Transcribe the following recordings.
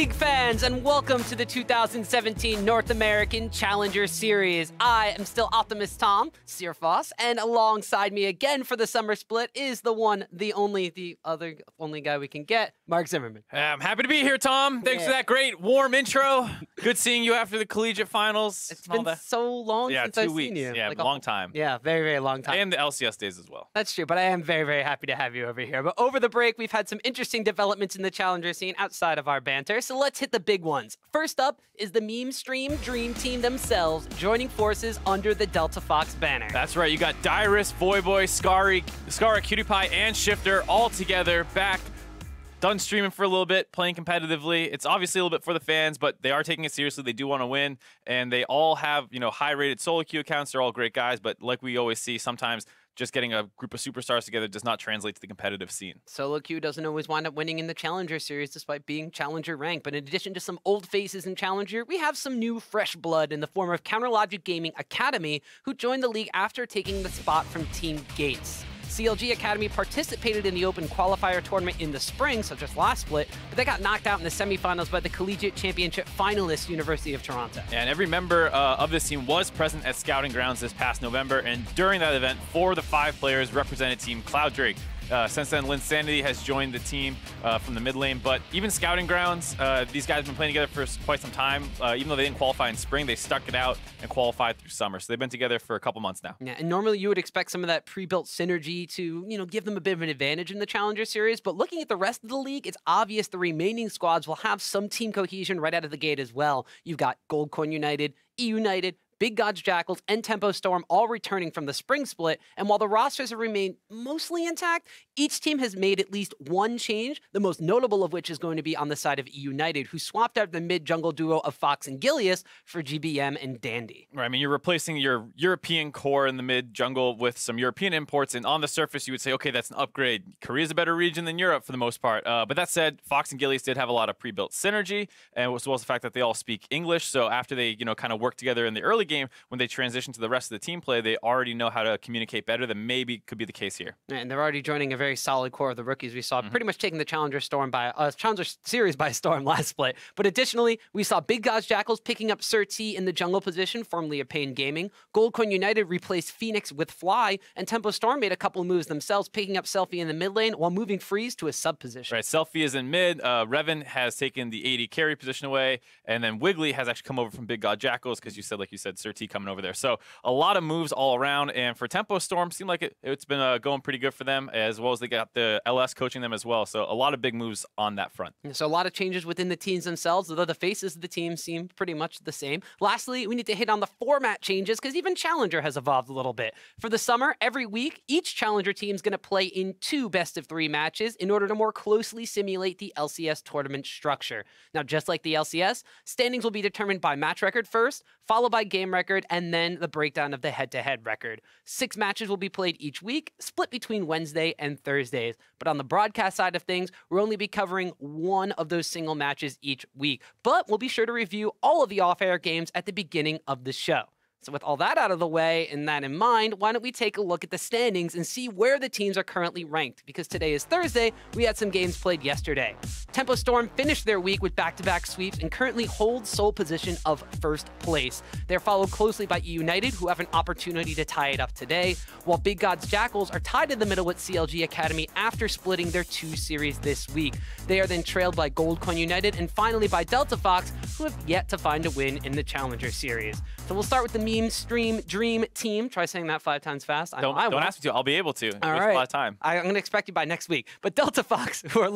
League fans, and welcome to the 2017 North American Challenger Series. I am still Optimist Tom Searfoss, and alongside me again for the summer split is the one, the only guy we can get, Mark Zimmerman. I'm happy to be here, Tom. Thanks for that great warm intro. Good seeing you after the collegiate finals. It's been so long since I've seen you. Yeah, like long time. Yeah, very, very long time. And the LCS days as well. That's true, but I am very, very happy to have you over here. But over the break, we've had some interesting developments in the Challenger scene outside of our banter, so let's hit the big ones. First up is the meme stream Dream Team themselves joining forces under the Delta Fox banner. That's right, you got Dyrus, Voyboy, Skara, Cutie Pie, and Shifter all together back. Done streaming for a little bit, playing competitively. It's obviously a little bit for the fans, but they are taking it seriously. They do want to win, and they all have, high-rated solo queue accounts. They're all great guys, but like we always see, sometimes just getting a group of superstars together does not translate to the competitive scene. Solo queue doesn't always wind up winning in the Challenger Series despite being Challenger ranked. But in addition to some old faces in Challenger, we have some new fresh blood in the form of Counterlogic Gaming Academy, who joined the league after taking the spot from Team Gates. CLG Academy participated in the Open Qualifier tournament in the spring, so just last split, but they got knocked out in the semifinals by the Collegiate Championship finalist, University of Toronto. And every member of this team was present at Scouting Grounds this past November, and during that event, 4 of the 5 players represented Team Cloud Drake. Since then, Linsanity has joined the team from the mid lane, but even Scouting Grounds, these guys have been playing together for quite some time. Even though they didn't qualify in spring, they stuck it out and qualified through summer. So they've been together for a couple months now. Yeah, and normally you would expect some of that pre-built synergy to, give them a bit of an advantage in the Challenger Series, but looking at the rest of the league, it's obvious the remaining squads will have some team cohesion right out of the gate as well. You've got Goldcoin United, eUnited, Big Gods Jackals, and Tempo Storm all returning from the spring split, and while the rosters have remained mostly intact, each team has made at least one change, the most notable of which is going to be on the side of eUnited, who swapped out the mid-jungle duo of Fox and Gilius for GBM and Dandy. Right, I mean, you're replacing your European core in the mid-jungle with some European imports, and on the surface, you would say, okay, that's an upgrade. Korea's a better region than Europe for the most part, but that said, Fox and Gilius did have a lot of pre-built synergy, and as well as the fact that they all speak English, so after they, kind of work together in the early game, when they transition to the rest of the team play, they already know how to communicate better than maybe could be the case here. And they're already joining a very solid core of the rookies we saw, pretty much taking the Challenger Series by storm last split. But additionally, we saw Big Gods Jackals picking up Sir T in the jungle position, formerly of Pain Gaming. Goldcoin United replaced Phoenix with Fly, and Tempo Storm made a couple of moves themselves, picking up Selfie in the mid lane while moving Freeze to a sub position. Right, Selfie is in mid. Revan has taken the AD carry position away, and then Wiggly has actually come over from Big God Jackals because like you said, Sir T coming over there. So a lot of moves all around, and for Tempo Storm, seemed like it's been going pretty good for them, as well as they got the LS coaching them as well. So a lot of big moves on that front. So a lot of changes within the teams themselves, although the faces of the team seem pretty much the same. Lastly, we need to hit on the format changes because even Challenger has evolved a little bit. For the summer, every week, each Challenger team is going to play in 2 best-of-3 matches in order to more closely simulate the LCS tournament structure. Now, just like the LCS, standings will be determined by match record first, followed by game record, and then the breakdown of the head-to-head record. 6 matches will be played each week, split between Wednesday and Thursdays. But on the broadcast side of things, we'll only be covering 1 of those single matches each week. But we'll be sure to review all of the off-air games at the beginning of the show. So with all that out of the way and that in mind, why don't we take a look at the standings and see where the teams are currently ranked? Because today is Thursday, we had some games played yesterday. Tempo Storm finished their week with back-to-back sweeps and currently hold sole position of first place. They're followed closely by eUnited, who have an opportunity to tie it up today, while Big Gods Jackals are tied in the middle with CLG Academy after splitting their 2 series this week. They are then trailed by Goldcoin United and finally by Delta Fox, who have yet to find a win in the Challenger Series. So we'll start with the meme stream Dream Team. Try saying that 5 times fast. Don't ask me to. I'll be able to. All right. A lot of time. I'm going to expect you by next week. But Delta Fox, who are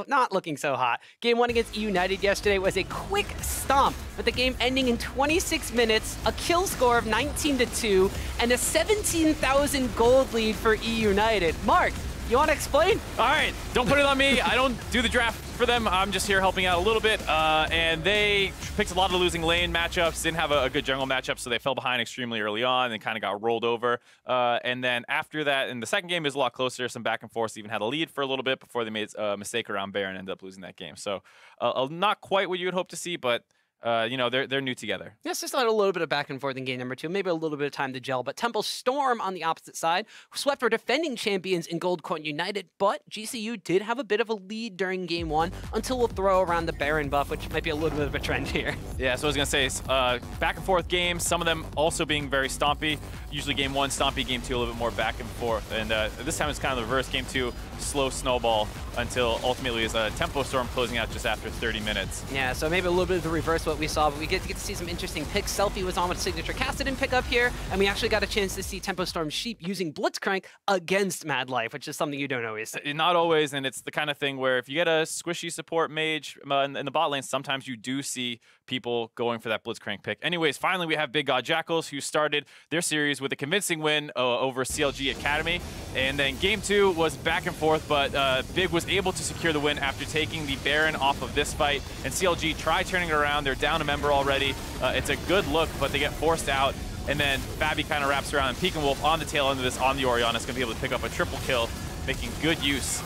not looking so hot. Game 1 against eUnited yesterday was a quick stomp, with the game ending in 26 minutes, a kill score of 19-2, and a 17,000 gold lead for eUnited. Mark, you want to explain? All right, don't put it on me. I don't do the draft for them. I'm just here helping out a little bit. And they picked a lot of losing lane matchups, didn't have a good jungle matchup, so they fell behind extremely early on and kind of got rolled over. And then after that, in the second game, it was a lot closer, some back and forth, even had a lead for a little bit before they made a mistake around Baron and ended up losing that game. So not quite what you would hope to see, but you know, they're new together. Yes, just a little bit of back and forth in game number 2, maybe a little bit of time to gel. But Tempo Storm on the opposite side swept for defending champions in Gold Coin United, but GCU did have a bit of a lead during game 1 until we'll throw around the Baron buff, which might be a little bit of a trend here. Yeah, so I was going to say, back and forth games, some of them also being very stompy. Usually game 1 stompy, game 2 a little bit more back and forth. And this time it's kind of the reverse. Game 2, slow snowball until ultimately is a Tempo Storm closing out just after 30 minutes. Yeah, so maybe a little bit of the reverse what we saw, but we get to see some interesting picks. Selfie was on with Signature Cassidon pick up here, and we actually got a chance to see Tempo Storm Sheep using Blitzcrank against Mad Life, which is something you don't always see. Not always, and it's the kind of thing where if you get a squishy support mage in the bot lane, sometimes you do see people going for that Blitzcrank pick. Anyways, finally we have Big God Jackals, who started their series with a convincing win over CLG Academy, and then game 2 was back and forth, but Big was able to secure the win after taking the Baron off of this fight, and CLG tried turning it around. They're down a member already. It's a good look, but they get forced out, and then Fabi kind of wraps around, and Pekin Wolf on the tail end of this on the Orianna is going to be able to pick up a triple kill, making good use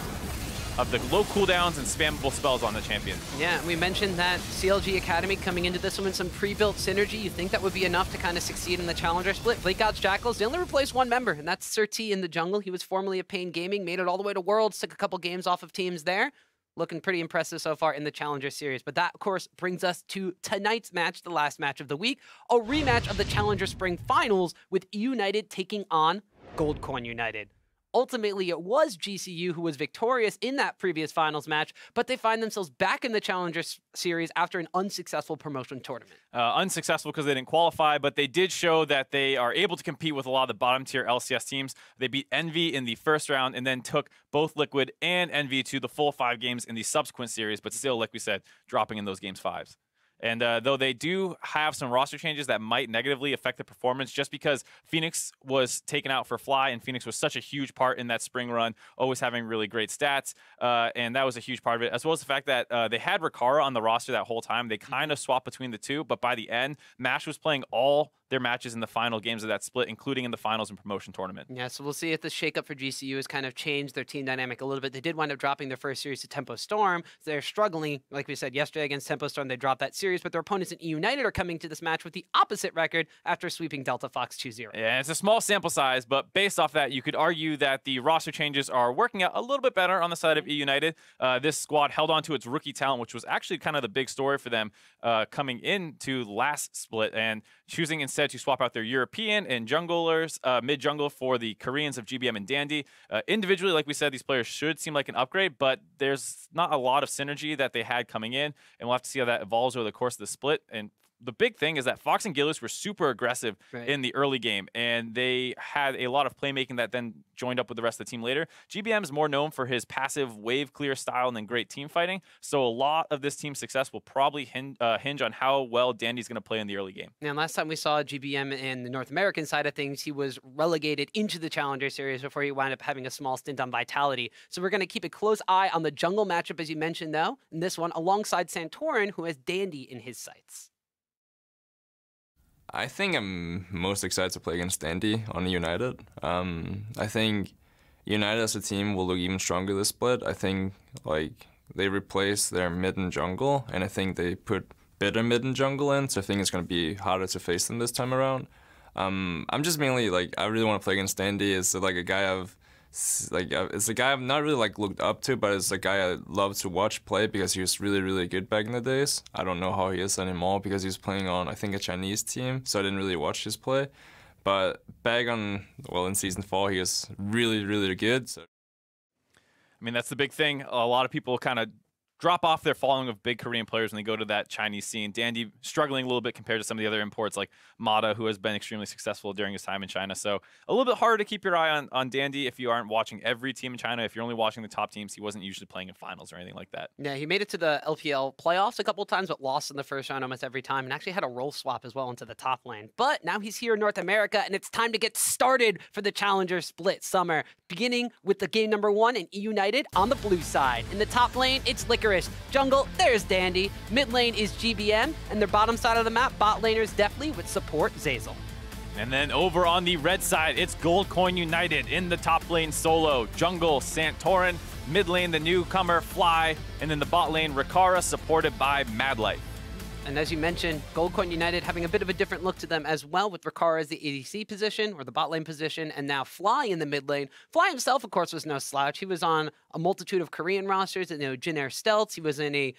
of the low cooldowns and spammable spells on the champion. Yeah, we mentioned that CLG Academy coming into this one with some pre-built synergy. You think that would be enough to kind of succeed in the challenger split? Blake God's Jackals, they only replaced one member, and that's Sir T in the jungle. He was formerly of Pain Gaming, made it all the way to Worlds, took a couple games off of teams there. Looking pretty impressive so far in the Challenger Series. But that, of course, brings us to tonight's match, the last match of the week, a rematch of the Challenger Spring Finals with eUnited taking on Gold Coin United. Ultimately, it was GCU who was victorious in that previous finals match, but they find themselves back in the Challenger Series after an unsuccessful promotion tournament. Unsuccessful because they didn't qualify, but they did show that they are able to compete with a lot of the bottom tier LCS teams. They beat Envy in the first round and then took both Liquid and Envy to the full 5 games in the subsequent series, but still, like we said, dropping in those games 5s. And though they do have some roster changes that might negatively affect the performance, just because Phoenix was taken out for Fly, and Phoenix was such a huge part in that spring run, always having really great stats, and that was a huge part of it, as well as the fact that they had Rikara on the roster that whole time. They kind of swapped between the two, but by the end, MASH was playing all their matches in the final games of that split, including in the finals and promotion tournament. Yeah, so we'll see if the shakeup for GCU has kind of changed their team dynamic a little bit. They did wind up dropping their first series to Tempo Storm. So they're struggling, like we said yesterday against Tempo Storm. They dropped that series, but their opponents in eUnited are coming to this match with the opposite record after sweeping Delta Fox 2-0. Yeah, it's a small sample size, but based off that, you could argue that the roster changes are working out a little bit better on the side of eUnited. This squad held on to its rookie talent, which was actually kind of the big story for them coming into last split, and choosing instead to swap out their European and junglers, mid-jungle for the Koreans of GBM and Dandy. Individually, like we said, these players should seem like an upgrade, but there's not a lot of synergy that they had coming in, and we'll have to see how that evolves over the course of the split. And the big thing is that Fox and Gilius were super aggressive in the early game, and they had a lot of playmaking that then joined up with the rest of the team later. GBM is more known for his passive wave clear style and then great team fighting, so a lot of this team's success will probably hinge on how well Dandy's going to play in the early game. And last time we saw GBM in the North American side of things, he was relegated into the Challenger Series before he wound up having a small stint on Vitality. So we're going to keep a close eye on the jungle matchup, as you mentioned, though, in this one, alongside Santorin, who has Dandy in his sights. I think I'm most excited to play against Dandy on United. I think United as a team will look even stronger this split. I think like they replace their mid and jungle, and I think they put better mid and jungle in, so I think it's going to be harder to face them this time around. I'm just mainly like, I really want to play against Dandy. It's like a guy it's a guy I've not really like looked up to, but it's a guy I love to watch play because he was really, really good back in the days. I don't know how he is anymore because he was playing on, I think, a Chinese team, so I didn't really watch his play. But back on, well, in Season 4, he was really, really good. So. I mean, that's the big thing. A lot of people kind of drop off their following of big Korean players when they go to that Chinese scene. Dandy struggling a little bit compared to some of the other imports like Mata, who has been extremely successful during his time in China. So a little bit harder to keep your eye on Dandy if you aren't watching every team in China. If you're only watching the top teams, he wasn't usually playing in finals or anything like that. Yeah, he made it to the LPL playoffs a couple of times, but lost in the first round almost every time, and actually had a role swap as well into the top lane. But now he's here in North America, and it's time to get started for the Challenger Split Summer, beginning with the game number 1 in eUnited on the blue side. In the top lane, it's Licorice. Jungle, there's Dandy. Mid lane is GBM, and their bottom side of the map, bot laners definitely with support Zazel. And then over on the red side, it's Gold Coin United in the top lane solo. Jungle, Santorin. Mid lane, the newcomer, Fly. And then the bot lane, Rikara, supported by Mad Life. And as you mentioned, Gold Coin United having a bit of a different look to them as well, with Rikara as the ADC position, or the bot lane position, and now Fly in the mid lane. Fly himself, of course, was no slouch. He was on a multitude of Korean rosters, Jin Air Stealths. He was in a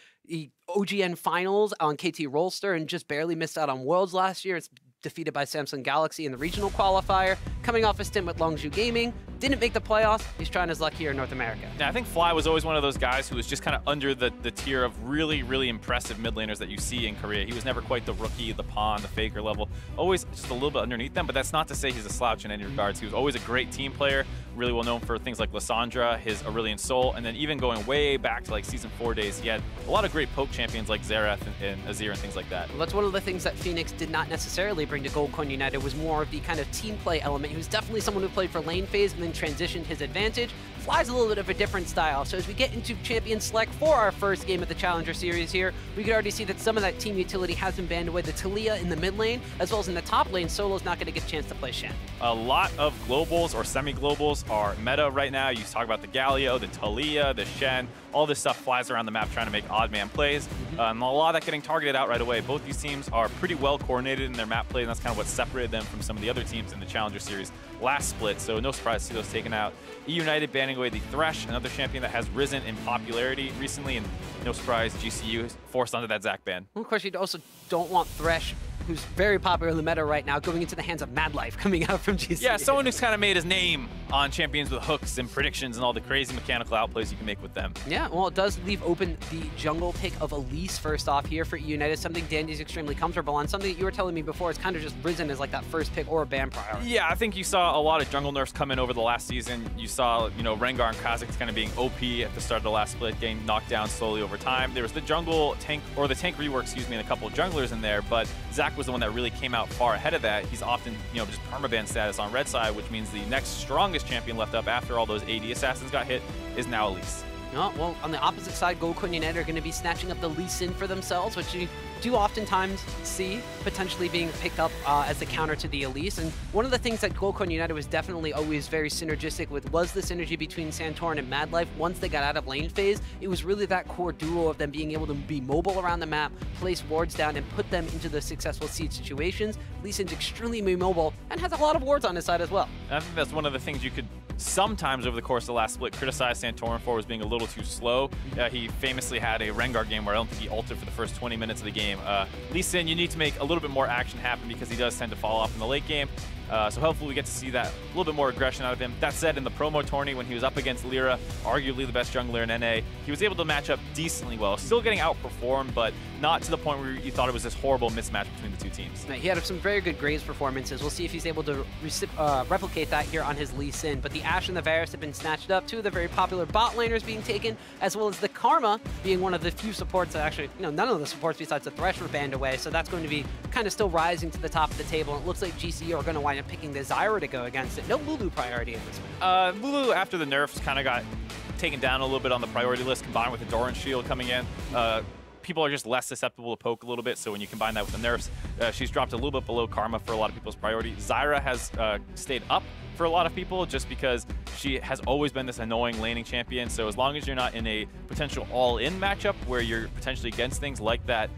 OGN finals on KT Rolster and just barely missed out on Worlds last year. It's defeated by Samsung Galaxy in the regional qualifier. Coming off a stint with Longzhou Gaming, didn't make the playoffs. He's trying his luck here in North America. Yeah, I think Fly was always one of those guys who was just kind of under the tier of really, really impressive mid laners that you see in Korea. He was never quite the rookie, the pawn, the faker level. Always just a little bit underneath them, but that's not to say he's a slouch in any regards. He was always a great team player, really well known for things like Lysandra, his Aurelion Sol, and then even going way back to like Season 4 days, he had a lot of great poke champions like Xerath and Azir and things like that. Well, that's one of the things that Phoenix did not necessarily bring to Gold Coin United, was more of the kind of team play element. He was definitely someone who played for lane phase and then transitioned his advantage. Fly's a little bit of a different style. So as we get into Champion Select for our first game of the Challenger Series here, we could already see that some of that team utility has been banned away. The Taliyah in the mid lane, as well as in the top lane, Solo's not going to get a chance to play Shen. A lot of globals or semi-globals are meta right now. You talk about the Galio, the Taliyah, the Shen, all this stuff flies around the map trying to make odd man plays. A lot of that getting targeted out right away. Both these teams are pretty well coordinated in their map play, and that's kind of what separated them from some of the other teams in the Challenger Series last split, so no surprise to see those taken out. eUnited banning away the Thresh, another champion that has risen in popularity recently, and no surprise, GCU forced onto that Zac ban. Well, of course, you also don't want Thresh, who's very popular in the meta right now, going into the hands of Madlife coming out from GCU. Yeah, someone who's kind of made his name on champions with hooks and predictions and all the crazy mechanical outplays you can make with them. Yeah, well, it does leave open the jungle pick of Elise first off here for eUnited, something Dandy's extremely comfortable on, something that you were telling me before is kind of just risen as like that first pick or a ban priority. Yeah, I think you saw a lot of jungle nerfs come in over the last season. You saw, Rengar and Kha'Zix kind of being OP at the start of the last split, getting knocked down slowly over time. There was the jungle tank, or the tank rework, excuse me, and a couple of junglers in there, but Zac was the one that really came out far ahead of that. He's often, just permaban status on red side, which means the next strongest champion left up after all those AD assassins got hit is now Elise. Oh, well, on the opposite side, Gold Coin United are going to be snatching up the Lee Sin for themselves, which you do oftentimes see potentially being picked up as the counter to the Elise. And one of the things that Gold Coin United was definitely always very synergistic with was the synergy between Santorin and Madlife. Once they got out of lane phase, it was really that core duo of them being able to be mobile around the map, place wards down, and put them into the successful siege situations. Lee Sin's extremely mobile and has a lot of wards on his side as well. I think that's one of the things you could sometimes over the course of the last split criticize Santorin for, was being a little too slow. He famously had a Rengar game where I don't think he ulted for the first 20 minutes of the game. Lee Sin, you need to make a little bit more action happen because he does tend to fall off in the late game. So hopefully we get to see that, a little bit more aggression out of him. That said, in the promo tourney when he was up against Lyra, arguably the best jungler in NA, he was able to match up decently well. Still getting outperformed, but not to the point where you thought it was this horrible mismatch between the two teams. He had some very good Graves performances. We'll see if he's able to replicate that here on his Lee Sin. But the Ashe and the Varus have been snatched up. Two of the very popular bot laners being taken, as well as the Karma being one of the few supports that actually, none of the supports besides the Thresh were banned away. So that's going to be kind of still rising to the top of the table. It looks like GCU are going to wind up picking the Zyra to go against it. No Lulu priority in this one. Lulu, after the nerfs, kind of got taken down a little bit on the priority list, combined with the Doran shield coming in. People are just less susceptible to poke a little bit, so when you combine that with the nerfs, she's dropped a little bit below Karma for a lot of people's priority. Zyra has stayed up for a lot of people just because she has always been this annoying laning champion, so as long as you're not in a potential all-in matchup where you're potentially against things like that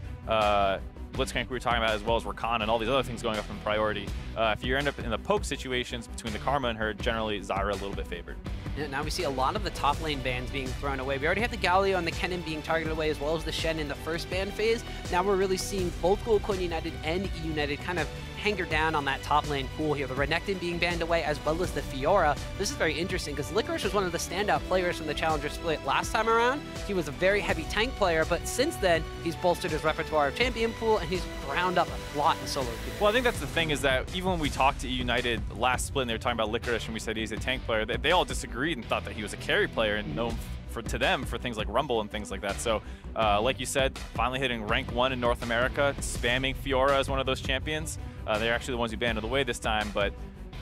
Blitzcrank we were talking about, as well as Rakan and all these other things going up in priority. If you end up in the poke situations between the Karma and her, generally Zyra a little bit favored. Yeah, now we see a lot of the top lane bans being thrown away. We already have the Galio and the Kennen being targeted away, as well as the Shen in the first ban phase. Now we're really seeing both Gold Coin United and eUnited kind of hanker down on that top lane pool here. The Renekton being banned away, as well as the Fiora. This is very interesting because Licorice was one of the standout players from the Challenger split last time around. He was a very heavy tank player, but since then, he's bolstered his repertoire of champion pool, and he's ground up a lot in solo queue. Well, I think that's the thing, is that even when we talked to eUnited last split and they were talking about Licorice and we said he's a tank player, they all disagreed and thought that he was a carry player and known to them for things like Rumble and things like that. So, like you said, finally hitting rank 1 in North America, spamming Fiora as one of those champions. They're actually the ones who banned it away this time, but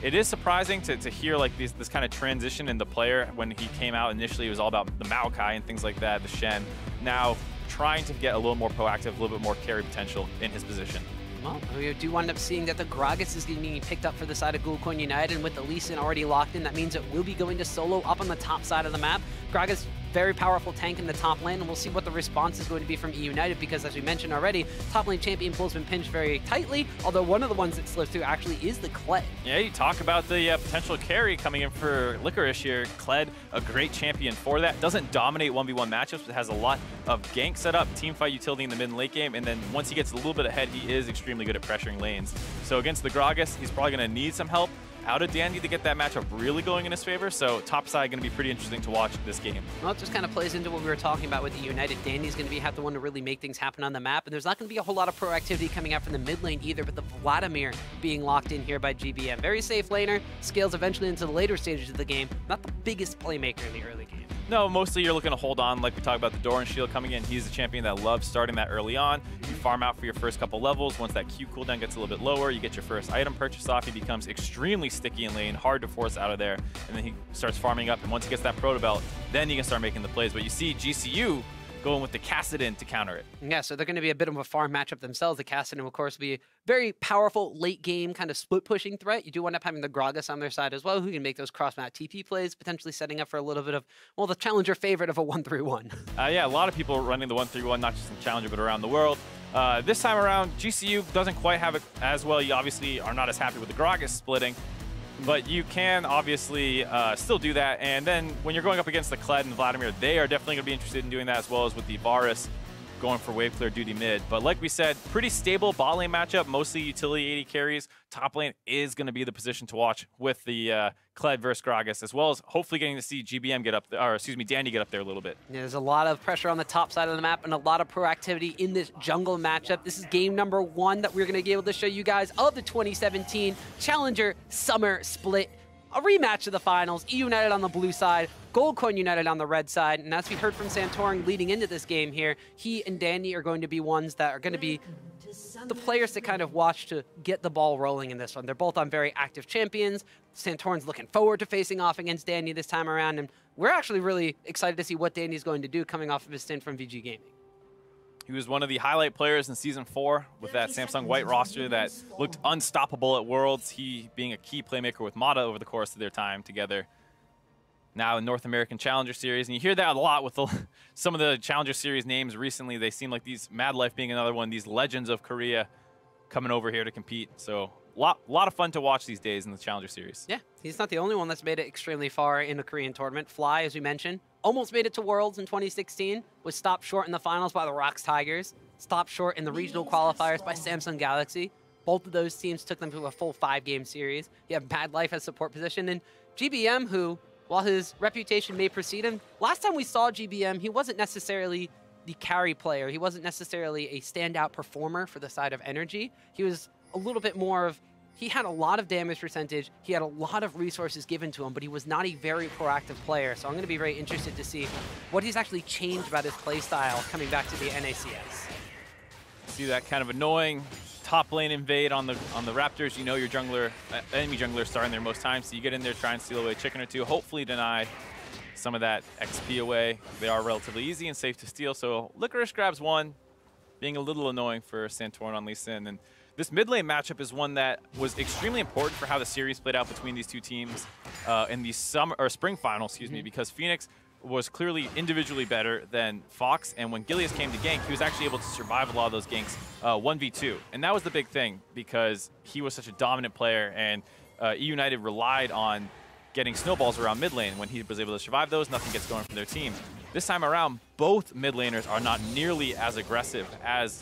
it is surprising to hear like this kind of transition in the player. When he came out initially, it was all about the Maokai and things like that, the Shen. Now trying to get a little more proactive, a little bit more carry potential in his position. Well, we do wind up seeing that the Gragas is being picked up for the side of Gold Coin United, and with the Lee Sin already locked in, that means it will be going to solo up on the top side of the map. Gragas very powerful tank in the top lane, and we'll see what the response is going to be from eUnited, because as we mentioned already, top lane champion pool's been pinched very tightly, although one of the ones that slips through actually is the Kled. Yeah, you talk about the potential carry coming in for Licorice here. Kled, a great champion for that. Doesn't dominate 1v1 matchups, but has a lot of gank set up, teamfight utility in the mid and late game, and then once he gets a little bit ahead, he is extremely good at pressuring lanes. So against the Gragas, he's probably going to need some help out of Dandy to get that matchup really going in his favor, so top side going to be pretty interesting to watch this game. Well, it just kind of plays into what we were talking about with the United. Dandy's going to have the one to really make things happen on the map, and there's not going to be a whole lot of proactivity coming out from the mid lane either, but the Vladimir being locked in here by GBM. Very safe laner, scales eventually into the later stages of the game, not the biggest playmaker in the early game. No, mostly you're looking to hold on, like we talked about the Doran Shield coming in. He's a champion that loves starting that early on. You farm out for your first couple levels. Once that Q cooldown gets a little bit lower, you get your first item purchase off. He becomes extremely sticky in lane, hard to force out of there, and then he starts farming up. And once he gets that proto belt, then he can start making the plays. But you see GCU going with the Kassadin to counter it. Yeah, so they're going to be a bit of a farm matchup themselves. The Kassadin, of course, will be a very powerful late game kind of split pushing threat. You do end up having the Gragas on their side as well, who can make those cross-map TP plays, potentially setting up for a little bit of, well, the challenger favorite of a 1-3-1. Yeah, a lot of people running the 1-3-1, not just in challenger, but around the world. This time around, GCU doesn't quite have it as well. You obviously are not as happy with the Gragas splitting, but you can obviously still do that. And then when you're going up against the Kled and Vladimir, they are definitely going to be interested in doing that, as well as with the Varus going for wave clear duty mid. But like we said, pretty stable bot lane matchup, mostly utility 80 carries. Top lane is going to be the position to watch with the Kled versus Gragas, as well as hopefully getting to see GBM get up there, or excuse me, Dandy get up there a little bit. Yeah, there's a lot of pressure on the top side of the map and a lot of proactivity in this jungle matchup. This is game number 1 that we're going to be able to show you guys of the 2017 Challenger Summer Split. A rematch of the finals, eUnited on the blue side, Goldcoin United on the red side, and as we heard from Santorin leading into this game here, he and Dandy are going to be ones that are going to be the players to kind of watch to get the ball rolling in this one. They're both on very active champions. Santorin's looking forward to facing off against Dandy this time around, and we're actually really excited to see what Dandy's going to do coming off of his stint from VG Gaming. He was one of the highlight players in Season 4 with that Samsung White roster that looked unstoppable at Worlds, he being a key playmaker with Mata over the course of their time together. Now in North American Challenger Series, and you hear that a lot with some of the Challenger Series names recently. They seem like these, Mad Life being another one, these legends of Korea coming over here to compete. So a lot of fun to watch these days in the Challenger Series. Yeah, he's not the only one that's made it extremely far in the Korean tournament. Fly, as we mentioned, almost made it to Worlds in 2016, was stopped short in the finals by the Rocks Tigers, stopped short in the regional qualifiers by Samsung Galaxy. Both of those teams took them to a full 5-game series. You have Mad Life as support position, and GBM, who, while his reputation may precede him, last time we saw GBM, he wasn't necessarily the carry player. He wasn't necessarily a standout performer for the side of Energy. He was a little bit more of, he had a lot of damage percentage, he had a lot of resources given to him, but he was not a very proactive player. So I'm going to be very interested to see what he's actually changed about his play style coming back to the NACS. See that kind of annoying top lane invade on the Raptors. You know your jungler, enemy jungler starting there most times, so you get in there, try and steal away a chicken or two, hopefully deny some of that XP away. They are relatively easy and safe to steal, so Licorice grabs one, being a little annoying for Santorin on Lee Sin. And this mid lane matchup is one that was extremely important for how the series played out between these two teams in the spring final, excuse me, because Phoenix was clearly individually better than Fox, and when Gilius came to gank, he was actually able to survive a lot of those ganks 1v2, and that was the big thing because he was such a dominant player, and eUnited relied on getting snowballs around mid lane. When he was able to survive those, nothing gets going from their team. This time around, both mid laners are not nearly as aggressive as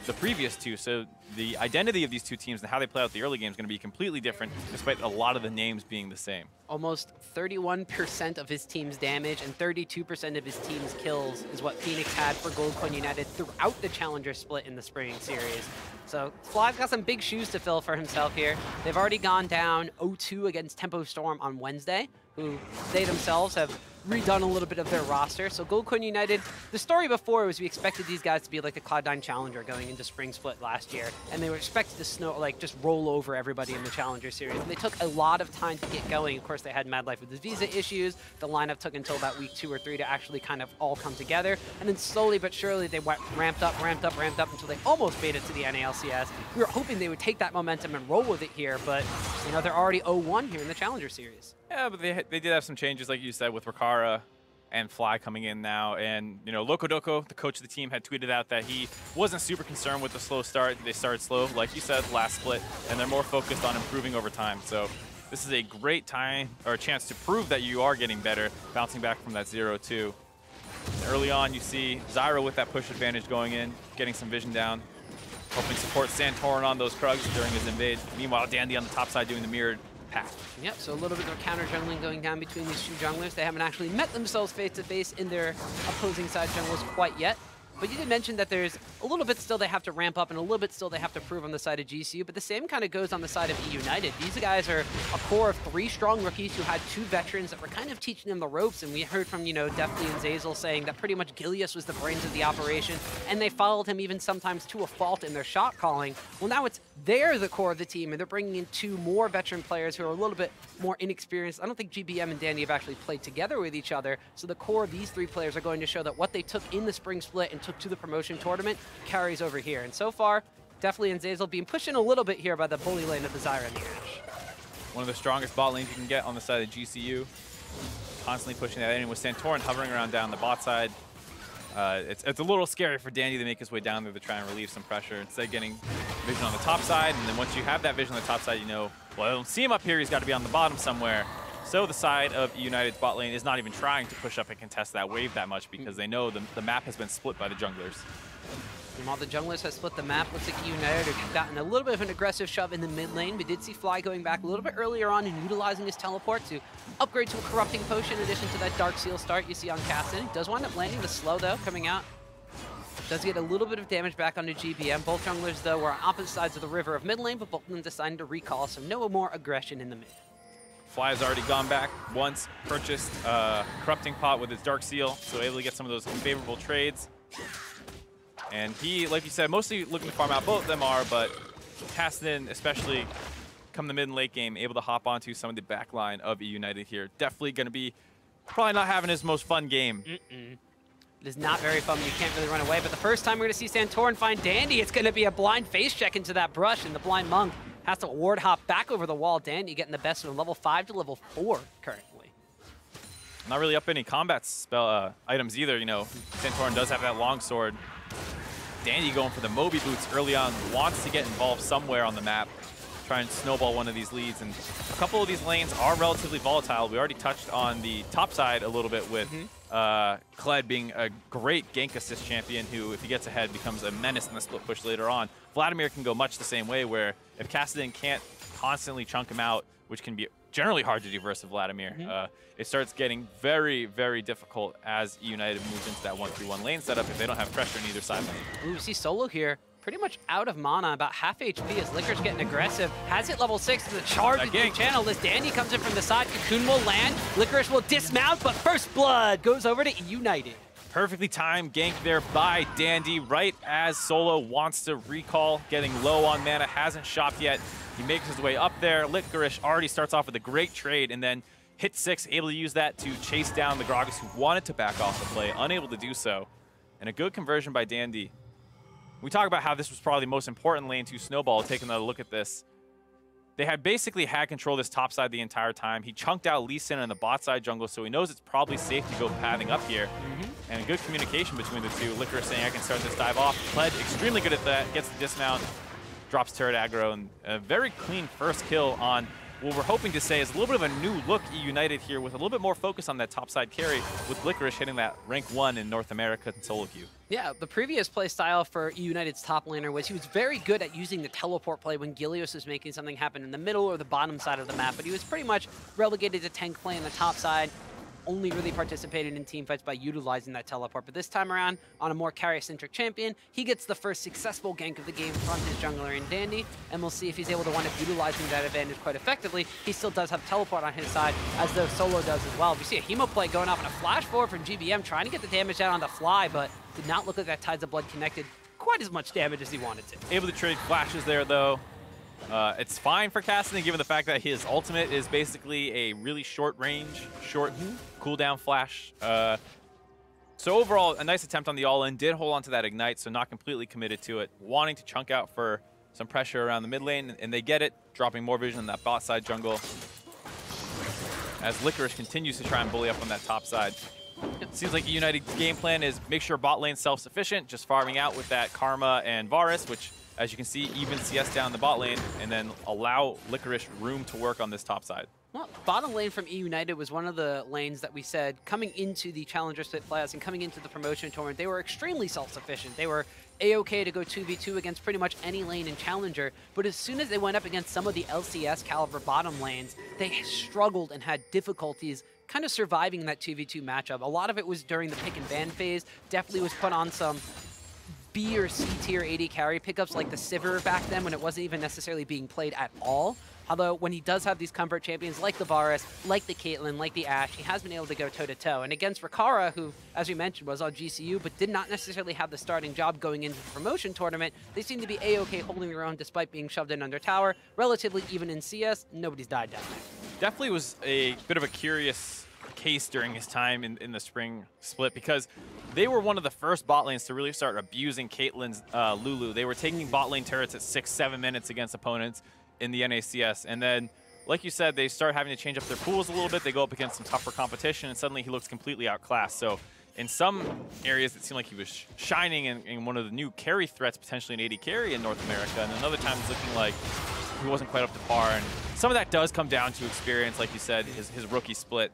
the previous two, so the identity of these two teams and how they play out the early game is going to be completely different, despite a lot of the names being the same. Almost 31% of his team's damage and 32% of his team's kills is what Phoenix had for Goldcoin United throughout the Challenger split in the spring series. So Fly's got some big shoes to fill for himself here. They've already gone down 0-2 against Tempo Storm on Wednesday, who they themselves have redone a little bit of their roster. So Goldcoin United, the story before was we expected these guys to be like the Cloud9 Challenger going into Spring Split last year, and they were expected to just roll over everybody in the Challenger Series. And they took a lot of time to get going. Of course, they had Mad Life with his visa issues. The lineup took until about week 2 or 3 to actually kind of all come together. And then slowly but surely they went ramped up until they almost made it to the NALCS. We were hoping they would take that momentum and roll with it here, but you know, they're already 0-1 here in the Challenger Series. Yeah, but they did have some changes, like you said, with Rikara and Fly coming in now. And, you know, Lokodoko, the coach of the team, had tweeted out that he wasn't super concerned with the slow start. They started slow, like you said, last split, and they're more focused on improving over time. So this is a great time or a chance to prove that you are getting better, bouncing back from that 0-2. Early on, you see Zyro with that push advantage going in, getting some vision down, helping support Santorin on those Krugs during his invade. Meanwhile, Dandy on the top side doing the mirrored path. Yep, so a little bit of counter jungling going down between these two junglers. They haven't actually met themselves face-to-face in their opposing side jungles quite yet. But you did mention that there's a little bit still they have to ramp up and a little bit still they have to prove on the side of GCU, but the same kind of goes on the side of eUnited. These guys are a core of 3 strong rookies who had 2 veterans that were kind of teaching them the ropes, and we heard from, you know, Deftly and Zazel saying that pretty much Gilius was the brains of the operation, and they followed him even sometimes to a fault in their shot calling. Well, now they're the core of the team, and they're bringing in 2 more veteran players who are a little bit more inexperienced. I don't think GBM and Dandy have actually played together with each other, so the core of these 3 players are going to show that what they took in the spring split and took to the promotion tournament carries over here. And so far, Deftly and Zazel being pushed in a little bit here by the bully lane of the Zyra and the Ashe. One of the strongest bot lanes you can get on the side of GCU. Constantly pushing that in with Santorin hovering around down the bot side. It's a little scary for Dandy to make his way down there to try and relieve some pressure. Instead getting vision on the top side, and then once you have that vision on the top side, you know, well, I don't see him up here, he's got to be on the bottom somewhere. So the side of United's bot lane is not even trying to push up and contest that wave that much because they know the map has been split by the junglers. And while the junglers have split the map, looks like United have gotten a little bit of an aggressive shove in the mid lane. We did see Fly going back a little bit earlier on and utilizing his teleport to upgrade to a corrupting potion in addition to that Dark Seal start you see on Caston. He does wind up landing the slow though, coming out. Does get a little bit of damage back onto GBM. Both junglers though were on opposite sides of the river of mid lane, but both of them decided to recall, so no more aggression in the mid. Fly has already gone back once, purchased Corrupting Pot with his Dark Seal, so able to get some of those favorable trades. And he, like you said, mostly looking to farm out. Both of them are, but Caston, especially come the mid and late game, able to hop onto some of the back line of eUnited here. Definitely going to be probably not having his most fun game. It is not very fun. You can't really run away. But the first time we're going to see Santorin find Dandy, it's going to be a blind face check into that brush, and the blind monk has to ward hop back over the wall. Dandy getting the best from level 5 to level 4 currently. Not really up any combat spell items either. You know, Santorin does have that longsword. Dandy going for the Moby boots early on, wants to get involved somewhere on the map, try and snowball one of these leads. And a couple of these lanes are relatively volatile. We already touched on the top side a little bit with Kled being a great gank assist champion who, if he gets ahead, becomes a menace in the split push later on. Vladimir can go much the same way, where if Kassadin can't constantly chunk him out, which can be generally hard to do versus Vladimir, it starts getting very, very difficult as United moves into that 1-3-1 lane setup if they don't have pressure on either side lane. Ooh, we see Solo here pretty much out of mana, about half HP as Licorice getting aggressive. Has it level 6 to the charge into the channel as Dandy comes in from the side. Cocoon will land, Licorice will dismount, but first blood goes over to United. Perfectly timed gank there by Dandy right as Solo wants to recall, getting low on mana, hasn't shopped yet. He makes his way up there. Licorice already starts off with a great trade and then hit 6, able to use that to chase down the Gragas who wanted to back off the play, unable to do so. And a good conversion by Dandy. We talk about how this was probably the most important lane to Snowball, taking another look at this. They had basically had control of this top side the entire time. He chunked out Lee Sin on the bot side jungle, so he knows it's probably safe to go pathing up here. And good communication between the two. Licorice saying, I can start this dive off. Pled extremely good at that, gets the dismount, drops turret aggro, and a very clean first kill on what we're hoping to say is a little bit of a new look eUnited here with a little bit more focus on that top side carry with Licorice hitting that rank 1 in North America in solo queue. Yeah, the previous play style for eUnited's top laner was he was very good at using the teleport play when Gilius was making something happen in the middle or the bottom side of the map, but he was pretty much relegated to tank play on the top side, only really participated in teamfights by utilizing that teleport. But this time around, on a more carry-centric champion, he gets the first successful gank of the game from his jungler in Dandy, and we'll see if he's able to wind up utilizing that advantage quite effectively. He still does have teleport on his side, as though Solo does as well. We see a Hemo play going off in a flash forward from GBM, trying to get the damage out on the fly, but did not look like that Tides of Blood connected quite as much damage as he wanted to. Able to trade flashes there, though. It's fine for Kassadin, given the fact that his ultimate is basically a really short range, short cooldown flash. So overall, a nice attempt on the all-in. Did hold on to that ignite, so not completely committed to it. Wanting to chunk out for some pressure around the mid lane, and they get it, dropping more vision on that bot side jungle. As Licorice continues to try and bully up on that top side. Seems like eUnited's game plan is make sure bot lane's self-sufficient, just farming out with that Karma and Varus, which, as you can see, even CS down the bot lane, and then allow Licorice room to work on this top side. Well, bottom lane from eUnited was one of the lanes that we said coming into the Challenger Split playoffs and coming into the promotion tournament, they were extremely self-sufficient. They were A-okay to go 2v2 against pretty much any lane in Challenger, but as soon as they went up against some of the LCS caliber bottom lanes, they struggled and had difficulties kind of surviving that 2v2 matchup. A lot of it was during the pick and ban phase, definitely was put on some B or C tier AD carry pickups like the Sivir back then when it wasn't even necessarily being played at all. Although when he does have these comfort champions like the Varus, like the Caitlyn, like the Ashe, he has been able to go toe-to-toe. And against Rakara, who, as we mentioned, was on GCU, but did not necessarily have the starting job going into the promotion tournament, they seem to be A-okay holding their own despite being shoved in under tower. Relatively even in CS, nobody's died down there. Definitely was a bit of a curious case during his time in the spring split because they were one of the first bot lanes to really start abusing Caitlyn's Lulu. They were taking bot lane turrets at 6-7 minutes against opponents in the NACS. And then, like you said, they start having to change up their pools a little bit. They go up against some tougher competition, and suddenly he looks completely outclassed. So in some areas, it seemed like he was shining in one of the new carry threats, potentially an AD carry in North America. And another time, it's looking like he wasn't quite up to par. And some of that does come down to experience, like you said, his rookie split.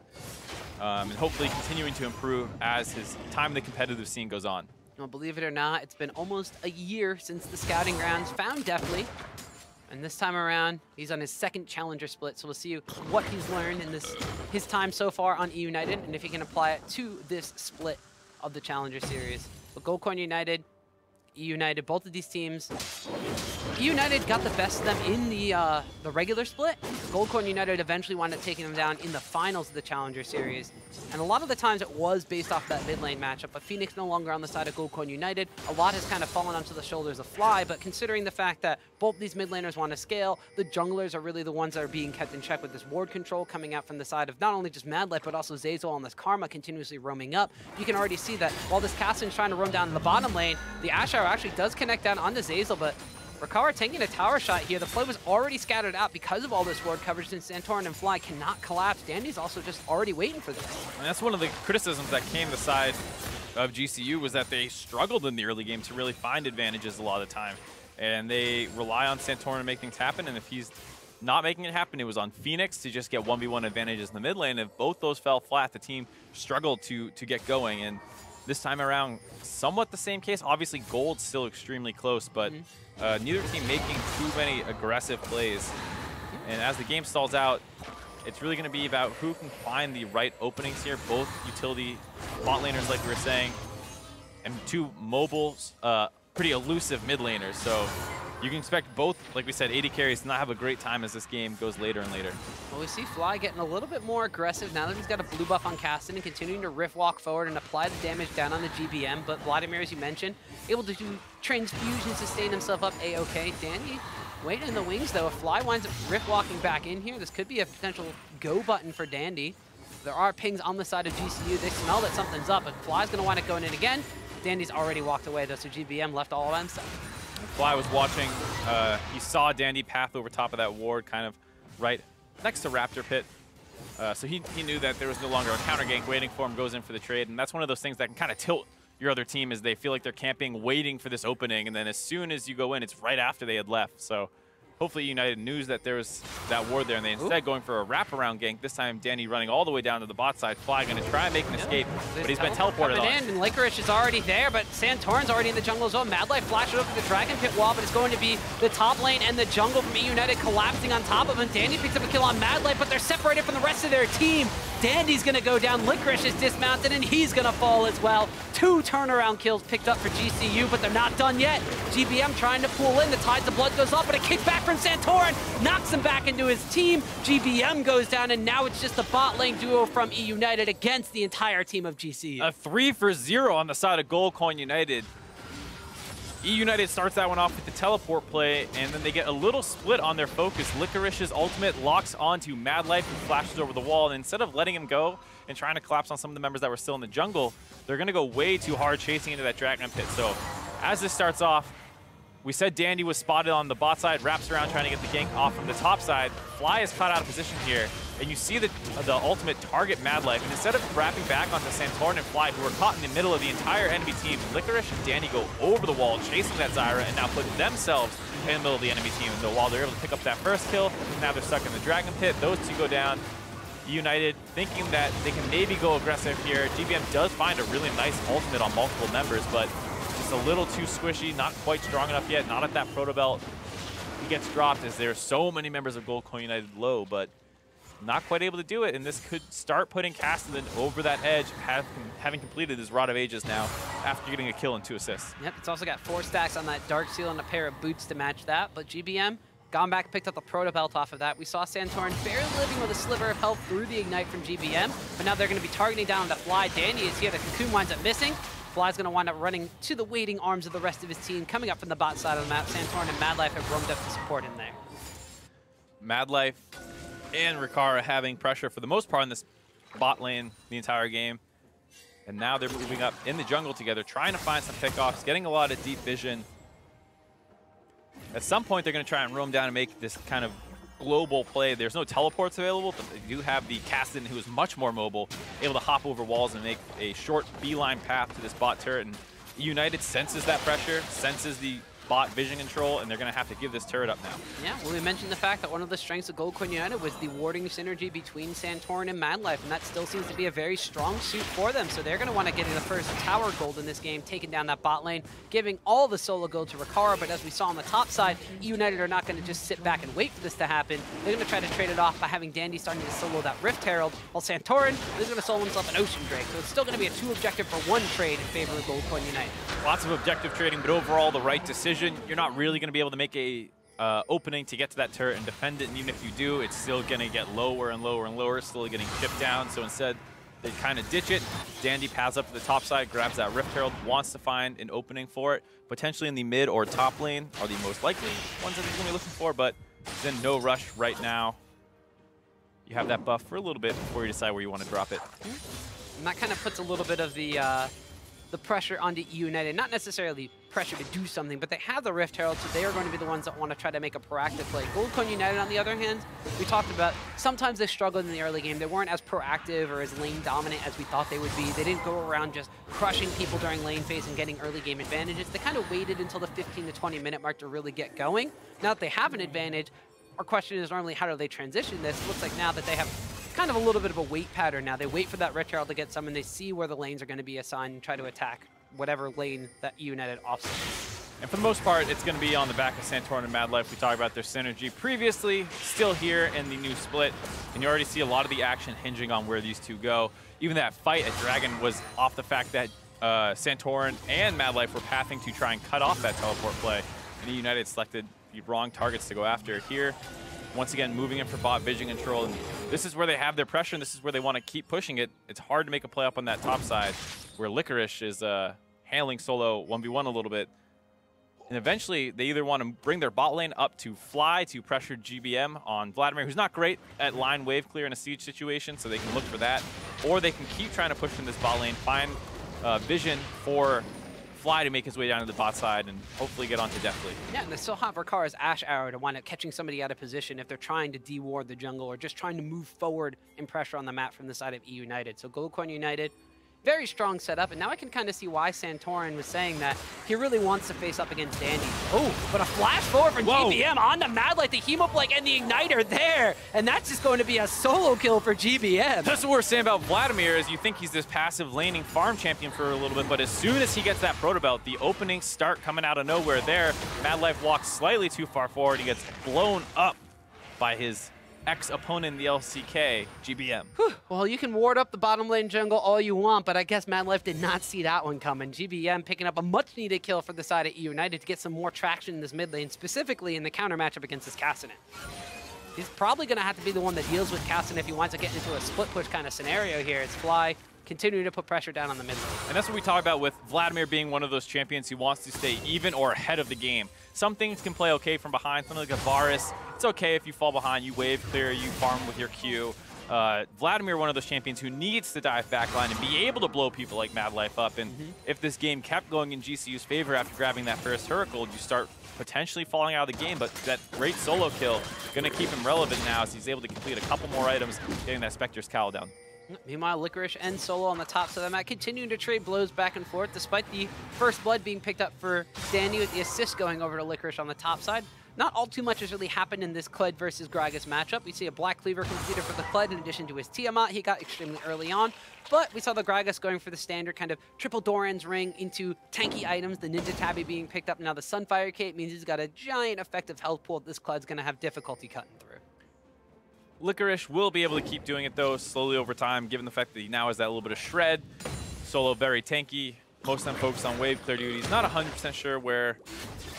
And hopefully continuing to improve as his time in the competitive scene goes on. Well, believe it or not, it's been almost a year since the scouting grounds found Deathly. And this time around, he's on his second Challenger split, so we'll see what he's learned in his time so far on eUnited, and if he can apply it to this split of the Challenger Series. But Goldcorn United, eUnited, both of these teams, eUnited got the best of them in the regular split. Goldcorn United eventually wound up taking them down in the finals of the Challenger Series. And a lot of the times it was based off that mid lane matchup, but Phoenix no longer on the side of Goldcorn United. A lot has kind of fallen onto the shoulders of Fly, but considering the fact that both these mid laners want to scale, the junglers are really the ones that are being kept in check with this ward control coming out from the side of not only just Madlight, but also Zeyzal and this Karma continuously roaming up. You can already see that while this Cassin's trying to roam down in the bottom lane, the Ashe Arrow actually does connect down onto Zeyzal, but Rakara taking a tower shot here. The play was already scattered out because of all this ward coverage, since Santorin and Fly cannot collapse. Dandy's also just already waiting for this. And that's one of the criticisms that came the side of GCU was that they struggled in the early game to really find advantages a lot of the time. And they rely on Santorin to make things happen, and if he's not making it happen, it was on Phoenix to just get 1v1 advantages in the mid lane. If both those fell flat, the team struggled to get going. And this time around, somewhat the same case. Obviously, Gold's still extremely close, but neither team making too many aggressive plays. And as the game stalls out, it's really going to be about who can find the right openings here. Both utility bot laners, like we were saying, and two mobile, pretty elusive mid laners. So you can expect both, like we said, AD carries to not have a great time as this game goes later and later. Well, we see Fly getting a little bit more aggressive now that he's got a blue buff on Caston and continuing to riff walk forward and apply the damage down on the GBM. But Vladimir, as you mentioned, able to do transfusion, sustain himself up A-okay. Danny waiting in the wings, though. If Fly winds up riff walking back in here, this could be a potential go button for Dandy. There are pings on the side of GCU. They smell that something's up, but Fly's going to wind up going in again. Dandy's already walked away, though, so GBM left all by himself. Fly was watching. He saw Dandy path over top of that ward, kind of right next to Raptor Pit. So he knew that there was no longer a counter gank waiting for him, goes in for the trade. And that's one of those things that can kind of tilt your other team, is they feel like they're camping, waiting for this opening. And then as soon as you go in, it's right after they had left. So hopefully United knew that there was that ward there, and they instead going for a wraparound gank. This time, Danny running all the way down to the bot side. Fly going to try and make an escape, but he's been teleported on. And Licorice is already there, but Santorin's already in the jungle as well. Madlight flashed over the Dragon Pit wall, but it's going to be the top lane and the jungle from eUnited collapsing on top of him. Dandy picks up a kill on Madlight, but they're separated from the rest of their team. Dandy's going to go down, Licorice is dismounted, and he's going to fall as well. 2 turnaround kills picked up for GCU, but they're not done yet. GBM trying to pull in, the Tides of Blood goes up, but a kickback from Santorin knocks him back into his team. GBM goes down, and now it's just the bot lane duo from eUnited against the entire team of GCU. A 3-for-0 on the side of Goldcorn United. eUnited starts that one off with the teleport play, and then they get a little split on their focus. Licorice's ultimate locks onto Madlight, who flashes over the wall, and instead of letting him go and trying to collapse on some of the members that were still in the jungle, they're going to go way too hard chasing into that Dragon Pit. So as this starts off, We said Dandy was spotted on the bot side, wraps around trying to get the gank off from the top side. Fly is caught out of position here, and you see the ultimate target Mad Life, and instead of wrapping back onto Santorin and Fly, who are caught in the middle of the entire enemy team, Licorice and Dandy go over the wall, chasing that Zyra, and now put themselves in the middle of the enemy team. And so while they're able to pick up that first kill, now they're stuck in the Dragon Pit. Those two go down. United thinking that they can maybe go aggressive here. GBM does find a really nice ultimate on multiple members, but just a little too squishy, not quite strong enough yet, not at that proto belt. He gets dropped as there are so many members of Gold Coin United low, but not quite able to do it, and this could start putting Castellan over that edge, having completed his Rod of Ages now after getting a kill and 2 assists. Yep, it's also got 4 stacks on that Dark Seal and a pair of boots to match that, but GBM gone back, picked up the proto belt off of that. We saw Santorin barely living with a sliver of health through the Ignite from GBM, but now they're going to be targeting down to Fly. Dandy is here, the Cocoon winds up missing. Fly's going to wind up running to the waiting arms of the rest of his team, coming up from the bot side of the map. Santorin and Mad Life have roamed up to support him there. Mad Life and Rikara having pressure for the most part in this bot lane the entire game. And now they're moving up in the jungle together, trying to find some pickoffs, getting a lot of deep vision. At some point, they're going to try and roam down and make this kind of global play. There's no teleports available, but they do have the Castellan, who is much more mobile, able to hop over walls and make a short beeline path to this bot turret. And United senses that pressure, senses the bot vision control, and they're going to have to give this turret up now. Yeah, well, we mentioned the fact that one of the strengths of Gold Coin United was the warding synergy between Santorin and Mad Life, and that still seems to be a very strong suit for them. So they're going to want to get the first tower gold in this game, taking down that bot lane, giving all the solo gold to Rikara. But as we saw on the top side, United are not going to just sit back and wait for this to happen. They're going to try to trade it off by having Dandy starting to solo that Rift Herald, while Santorin is going to solo himself an Ocean Drake. So it's still going to be a 2 objective for 1 trade in favor of Gold Coin United. Lots of objective trading, but overall the right decision. You're not really going to be able to make a opening to get to that turret and defend it, and even if you do, it's still going to get lower and lower and lower, still getting chipped down. So instead, they kind of ditch it. Dandy paths up to the top side, grabs that Rift Herald, wants to find an opening for it. Potentially in the mid or top lane are the most likely ones that he's going to be looking for, but then no rush right now. You have that buff for a little bit before you decide where you want to drop it. And that kind of puts a little bit of the pressure onto eUnited. Not necessarily pressure to do something, but they have the Rift Herald, so they are going to be the ones that want to try to make a proactive play. Gold Coin United, on the other hand, we talked about, sometimes they struggled in the early game. They weren't as proactive or as lane dominant as we thought they would be. They didn't go around just crushing people during lane phase and getting early game advantages. They kind of waited until the 15 to 20 minute mark to really get going. Now that they have an advantage, our question is normally how do they transition this? It looks like now that they have kind of a little bit of a wait pattern now. They wait for that Rift Herald to get some, and they see where the lanes are going to be assigned and try to attack whatever lane that eUnited offsets. And for the most part, it's going to be on the back of Santorin and Mad Life. We talked about their synergy previously, still here in the new split, and you already see a lot of the action hinging on where these two go. Even that fight at Dragon was off the fact that Santorin and Mad Life were pathing to try and cut off that teleport play, and eUnited selected the wrong targets to go after. Here, once again, moving in for bot vision control, and this is where they have their pressure, and this is where they want to keep pushing it. It's hard to make a play up on that top side, where Licorice is handling solo 1v1 a little bit. And eventually, they either want to bring their bot lane up to Fly to pressure GBM on Vladimir, who's not great at line wave clear in a siege situation, so they can look for that. Or they can keep trying to push in this bot lane, find vision for Fly to make his way down to the bot side and hopefully get onto Deathly. Yeah, and they still have Rikara's Ash Arrow to wind up catching somebody out of position if they're trying to de-ward the jungle or just trying to move forward in pressure on the map from the side of eUnited. So Gold Coin United, very strong setup, and now I can kind of see why Santorin was saying that he really wants to face up against Dandy. Oh, but a flash forward from GBM on the Mad Light, the Hemoblink and the Igniter there, and that's just going to be a solo kill for GBM. That's what we're saying about Vladimir, is you think he's this passive laning farm champion for a little bit, but as soon as he gets that proto belt, the openings start coming out of nowhere there. Mad Life walks slightly too far forward. He gets blown up by his ex-opponent in the LCK, GBM. Whew. Well, you can ward up the bottom lane jungle all you want, but I guess Mad Life did not see that one coming. GBM picking up a much-needed kill for the side of eUnited to get some more traction in this mid lane, specifically in the counter matchup against this Castellan. He's probably going to have to be the one that deals with Castellan if he wants to get into a split push kind of scenario here. It's Fly continuing to put pressure down on the mid lane. And that's what we talk about with Vladimir being one of those champions who wants to stay even or ahead of the game. Some things can play okay from behind, something like a Varus. It's okay if you fall behind, you wave clear, you farm with your Q. Vladimir, one of those champions who needs to dive backline and be able to blow people like Mad Life up. And if this game kept going in GCU's favor after grabbing that first Hurricane, you start potentially falling out of the game, but that great solo kill going to keep him relevant now as he's able to complete a couple more items, getting that Spectre's cowl down. Meanwhile, Licorice and Solo on the top side of the map continuing to trade blows back and forth, despite the first blood being picked up for Dandy with the assist going over to Licorice on the top side. Not all too much has really happened in this Kled versus Gragas matchup. We see a Black Cleaver completed for the Kled in addition to his Tiamat. He got extremely early on, but we saw the Gragas going for the standard kind of triple Doran's ring into tanky items, the Ninja Tabby being picked up. Now the Sunfire Cape means he's got a giant effective health pool that this Kled's going to have difficulty cutting through. Licorice will be able to keep doing it, though, slowly over time, given the fact that he now has that little bit of shred. Solo very tanky. Most of them focused on wave clear duties. Not 100% sure where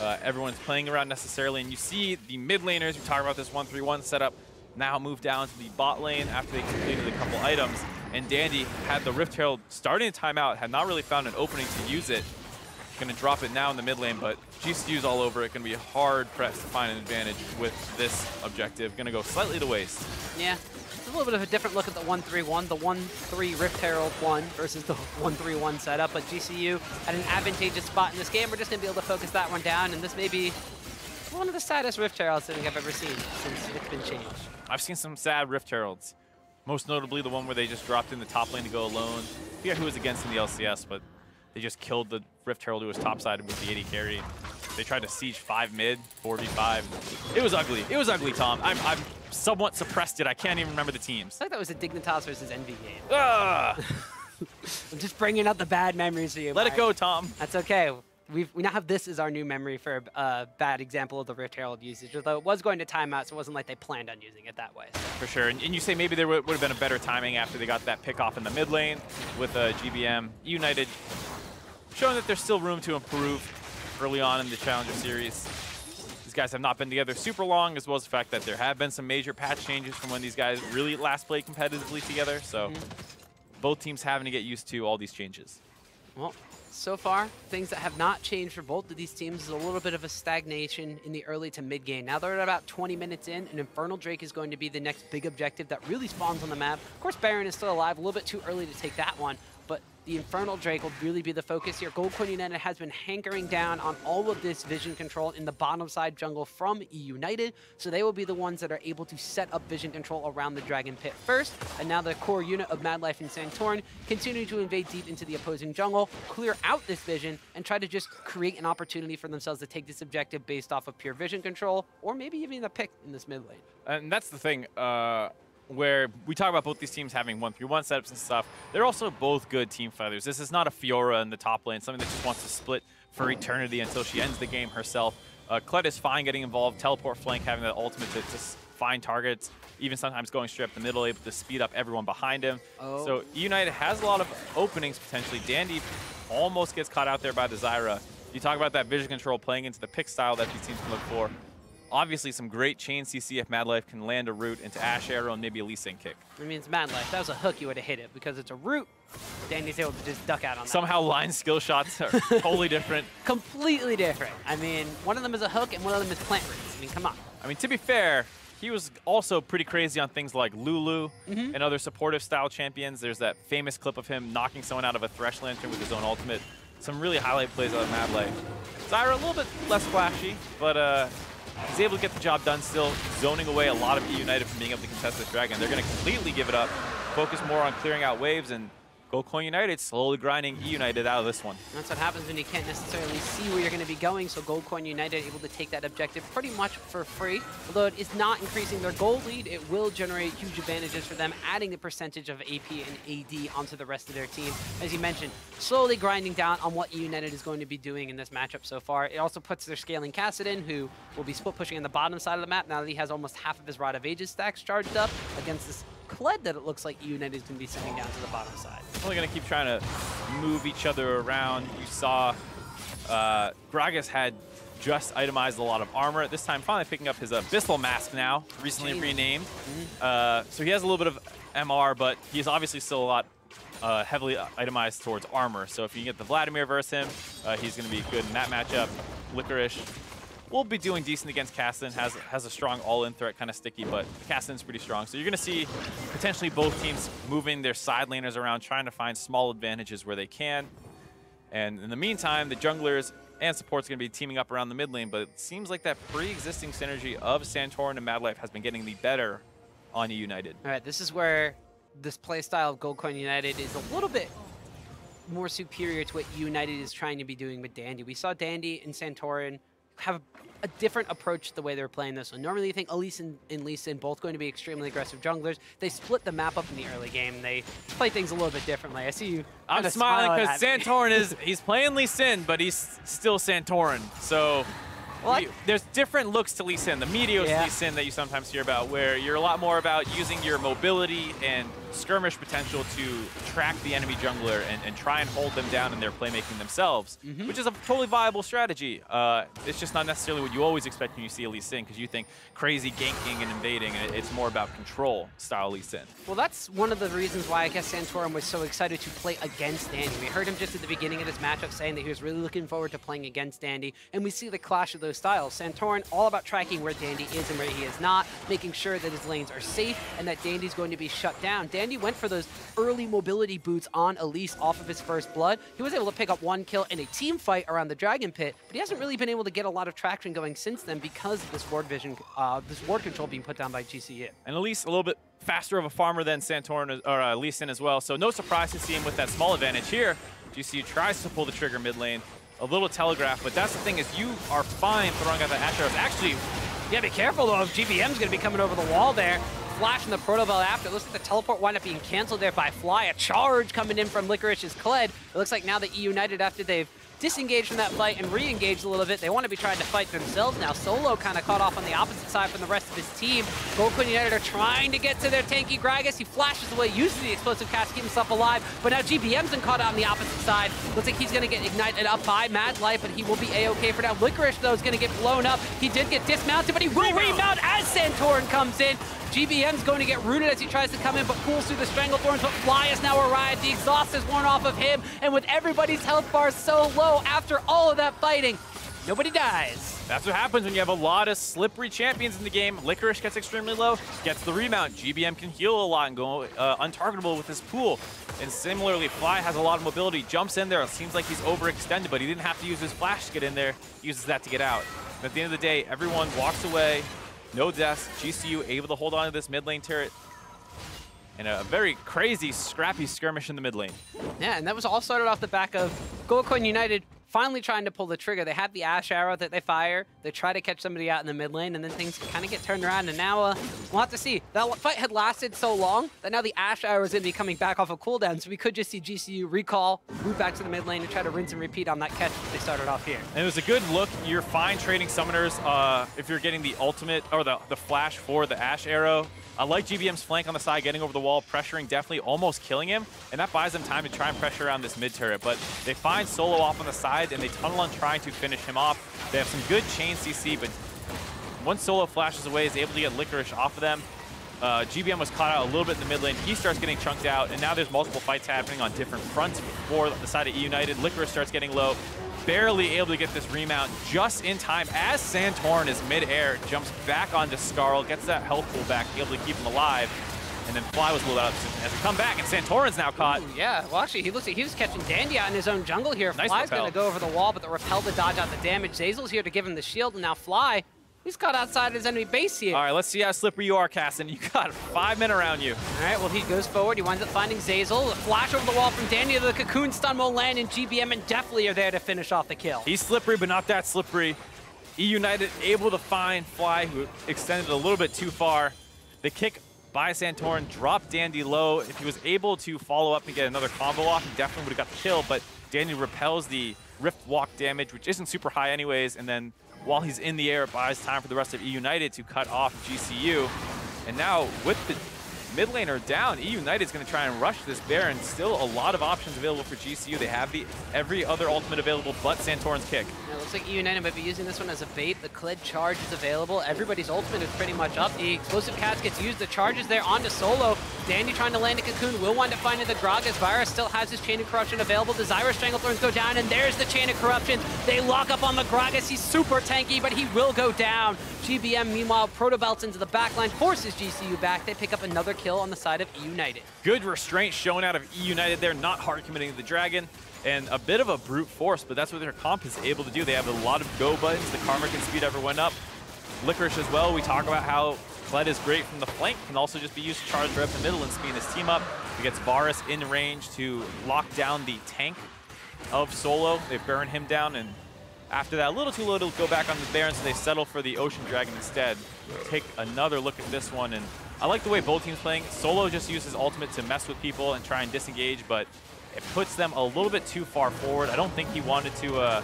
everyone's playing around necessarily. And you see the mid laners, we talk about this 1-3-1 setup, now move down to the bot lane after they completed a couple items. And Dandy had the Rift Herald starting to time out, had not really found an opening to use it. Going to drop it now in the mid lane, but GCU's all over it. Going to be hard pressed to find an advantage with this objective. Going to go slightly to waste. Yeah, it's a little bit of a different look at the 1-3-1. The 1-3 Rift Herald 1 versus the 1-3-1 setup, but GCU at an advantageous spot in this game. We're just going to be able to focus that one down, and this may be one of the saddest Rift Heralds I think I've ever seen since it's been changed. I've seen some sad Rift Heralds. Most notably the one where they just dropped in the top lane to go alone. I forget who was against in the LCS, but they just killed the Rift Herald who was topside with the 80 carry. They tried to siege 5 mid, 4v5. It was ugly. It was ugly, Tom. I'm somewhat suppressed it. I can't even remember the teams. I thought that was a Dignitas versus Envy game. Ah! I'm just bringing up the bad memories for you. Let it go, Tom. That's okay. We now have this as our new memory for a bad example of the Rift Herald usage, although it was going to timeout, so it wasn't like they planned on using it that way. So. For sure. And you say maybe there would have been a better timing after they got that pick off in the mid lane with GBM. eUnited showing that there's still room to improve early on in the Challenger Series. These guys have not been together super long, as well as the fact that there have been some major patch changes from when these guys really last played competitively together. So both teams having to get used to all these changes. Well, so far, things that have not changed for both of these teams is a little bit of a stagnation in the early to mid game. Now they're at about 20 minutes in, and Infernal Drake is going to be the next big objective that really spawns on the map. Of course, Baron is still alive, a little bit too early to take that one, but the Infernal Drake will really be the focus here. Goldcoin United has been hankering down on all of this vision control in the bottom side jungle from eUnited, so they will be the ones that are able to set up vision control around the Dragon Pit first, and now the core unit of Mad Life and Santorin continue to invade deep into the opposing jungle, clear out this vision, and try to just create an opportunity for themselves to take this objective based off of pure vision control, or maybe even a pick in this mid lane. And that's the thing. Where we talk about both these teams having 1-3-1 setups and stuff, they're also both good team fighters. This is not a Fiora in the top lane, something that just wants to split for eternity until she ends the game herself. Kled is fine getting involved, teleport flank, having that ultimate to just find targets, even sometimes going straight up the middle, able to speed up everyone behind him. Oh. So eUnited has a lot of openings potentially. Dandy almost gets caught out there by the Zyra. You talk about that vision control playing into the pick style that these teams can look for. Obviously, some great chain CC if Mad Life can land a root into Ash Arrow and maybe a Lee Sin kick. I mean, it's Mad Life. If that was a hook, you would have hit it. Because it's a root, Dandy's able to just duck out on that. Somehow line skill shots are totally different. Completely different. I mean, one of them is a hook and one of them is plant roots. I mean, come on. I mean, to be fair, he was also pretty crazy on things like Lulu and other supportive style champions. There's that famous clip of him knocking someone out of a Thresh Lantern with his own ultimate. Some really highlight plays out of Mad Life. Zyra a little bit less flashy, but he's able to get the job done still, zoning away a lot of eUnited from being able to contest this dragon. They're going to completely give it up, focus more on clearing out waves, and Goldcoin United slowly grinding eUnited out of this one. That's what happens when you can't necessarily see where you're going to be going, so Goldcoin United able to take that objective pretty much for free. Although it is not increasing their gold lead, it will generate huge advantages for them, adding the percentage of AP and AD onto the rest of their team. As you mentioned, slowly grinding down on what eUnited is going to be doing in this matchup so far. It also puts their scaling Kassadin, who will be split pushing on the bottom side of the map now that he has almost half of his Rod of Ages stacks charged up against this Kled that it looks like eUnited is going to be sending down to the bottom side. Only going to keep trying to move each other around. You saw Gragas had just itemized a lot of armor. This time finally picking up his Abyssal Mask now, recently renamed. So he has a little bit of MR, but he's obviously still a lot heavily itemized towards armor. So if you can get the Vladimir versus him, he's going to be good in that matchup. Licorice will be doing decent against Kassadin, has a strong all-in threat, kind of sticky, but Kassadin's pretty strong. So you're going to see potentially both teams moving their side laners around, trying to find small advantages where they can. And in the meantime, the junglers and support's going to be teaming up around the mid lane, but it seems like that pre-existing synergy of Santorin and Madlife has been getting the better on eUnited. All right, this is where this playstyle of Goldcoin United is a little bit more superior to what eUnited is trying to be doing with Dandy. We saw Dandy and Santorin have a different approach to the way they're playing this one. Normally you think Elise and Lee Sin both going to be extremely aggressive junglers. They split the map up in the early game. They play things a little bit differently. I see you. I'm smiling because Santorin he's playing Lee Sin, but he's still Santorin. So there's different looks to Lee Sin. The Meteos Lee Sin that you sometimes hear about, where you're a lot more about using your mobility and skirmish potential to track the enemy jungler and try and hold them down in their playmaking themselves, which is a totally viable strategy. It's just not necessarily what you always expect when you see a Lee Sin, because you think crazy ganking and invading, and it's more about control style Lee Sin. Well, that's one of the reasons why I guess Santorin was so excited to play against Dandy. We heard him just at the beginning of this matchup saying that he was really looking forward to playing against Dandy, and we see the clash of those styles. Santorin all about tracking where Dandy is and where he is not, making sure that his lanes are safe and that Dandy's going to be shut down. Dandy went for those early mobility boots on Elise off of his first blood. He was able to pick up one kill in a team fight around the Dragon Pit, but he hasn't really been able to get a lot of traction going since then because of this ward vision, this ward control being put down by GCU. And Elise a little bit faster of a farmer than Santorin or Lee Sin as well, so no surprise to see him with that small advantage here. GCU tries to pull the trigger mid lane, a little telegraph, but that's the thing is you are fine throwing out the Ash arrows. Actually, yeah, be careful though if GBM's going to be coming over the wall there. Flash and the Proto Belt after. It looks like the teleport wound up being canceled there by Fly. A charge coming in from Licorice's Kled. It looks like now that eUnited, after they've disengaged from that fight and re-engaged a little bit, they want to be trying to fight themselves now. Solo kind of caught off on the opposite side from the rest of his team. Goldcoin United are trying to get to their tanky Gragas. He flashes away, uses the explosive cast to keep himself alive, but now GBM's been caught out on the opposite side. Looks like he's going to get ignited up by Madlife, but he will be A-okay for now. Licorice, though, is going to get blown up. He did get dismounted, but he will remount as Santorin comes in. GBM's going to get rooted as he tries to come in, but pulls through the Stranglethorns, but Fly has now arrived. The exhaust is worn off of him, and with everybody's health bar so low after all of that fighting, nobody dies. That's what happens when you have a lot of slippery champions in the game. Licorice gets extremely low, gets the remount. GBM can heal a lot and go untargetable with his pool. And similarly, Fly has a lot of mobility, jumps in there. It seems like he's overextended, but he didn't have to use his flash to get in there. He uses that to get out. And at the end of the day, everyone walks away. No deaths. GCU able to hold on to this mid lane turret. And a very crazy, scrappy skirmish in the mid lane. Yeah, and that was all started off the back of Goldcoin United finally trying to pull the trigger. They have the Ash arrow that they fire. They try to catch somebody out in the mid lane, and then things kind of get turned around. And now we'll have to see. That fight had lasted so long that now the Ash arrow is going to be coming back off of cooldown, so we could just see GCU recall, move back to the mid lane, and try to rinse and repeat on that catch that they started off here. And it was a good look. You're fine trading summoners if you're getting the ultimate or the flash for the Ash arrow. I like GBM's flank on the side, getting over the wall, pressuring, definitely almost killing him, and that buys them time to try and pressure around this mid turret. But they find Solo off on the side, and they tunnel on trying to finish him off. They have some good chain CC, but once Solo flashes away, is able to get Licorice off of them. GBM was caught out a little bit in the mid lane. He starts getting chunked out, and now there's multiple fights happening on different fronts for the side of eUnited. Licorice starts getting low. Barely able to get this remount just in time as Santorin is mid-air, jumps back onto Skarl, gets that health pool back, able to keep him alive. And then Fly was a little out of position as we come back, and Santorin's now caught. Ooh, yeah, well actually, he looks like he was catching Dandy out in his own jungle here. Nice Fly's repel. going to go over the wall, but the repel to dodge out the damage. Zazel's here to give him the shield, and now Fly, he's caught outside his enemy base here. All right, let's see how slippery you are, Casson. You got 5 men around you. All right, well, he goes forward. He winds up finding Zazel. A flash over the wall from Dandy to the cocoon stun will land, and GBM and Definitely are there to finish off the kill. He's slippery, but not that slippery. eUnited able to find Fly, who extended a little bit too far. The kick by Santorin dropped Dandy low. If he was able to follow up and get another combo off, he definitely would have got the kill, but Dandy repels the Rift Walk damage, which isn't super high anyways, and then while he's in the air, it buys time for the rest of eUnited to cut off GCU. And now, with the mid laner down, eUnited is going to try and rush this Baron. Still a lot of options available for GCU. They have every other ultimate available but Santorin's kick. It looks like eUnited might be using this one as a bait. The Kled charge is available. Everybody's ultimate is pretty much up. The explosive cast gets used. The charge is there onto Solo. Dandy trying to land a cocoon will wind up finding the Gragas. Virus still has his Chain of Corruption available. The Zyra Stranglethorns go down, and there's the Chain of Corruption. They lock up on the Gragas. He's super tanky, but he will go down. GBM, meanwhile, Protobelts into the backline, forces GCU back. They pick up another kill on the side of eUnited. Good restraint shown out of eUnited there, not hard committing to the Dragon. and a bit of a brute force, but that's what their comp is able to do. They have a lot of go buttons. The Karma can speed everyone up. Licorice as well. We talk about how Kled is great from the flank, can also just be used to charge right up the middle and speed his team up. He gets Varus in range to lock down the tank of Solo. They burn him down, and after that, a little too low to go back on the Baron, so they settle for the Ocean Dragon instead. Take another look at this one, and I like the way both teams playing. Solo just uses ultimate to mess with people and try and disengage, but it puts them a little bit too far forward. I don't think he wanted to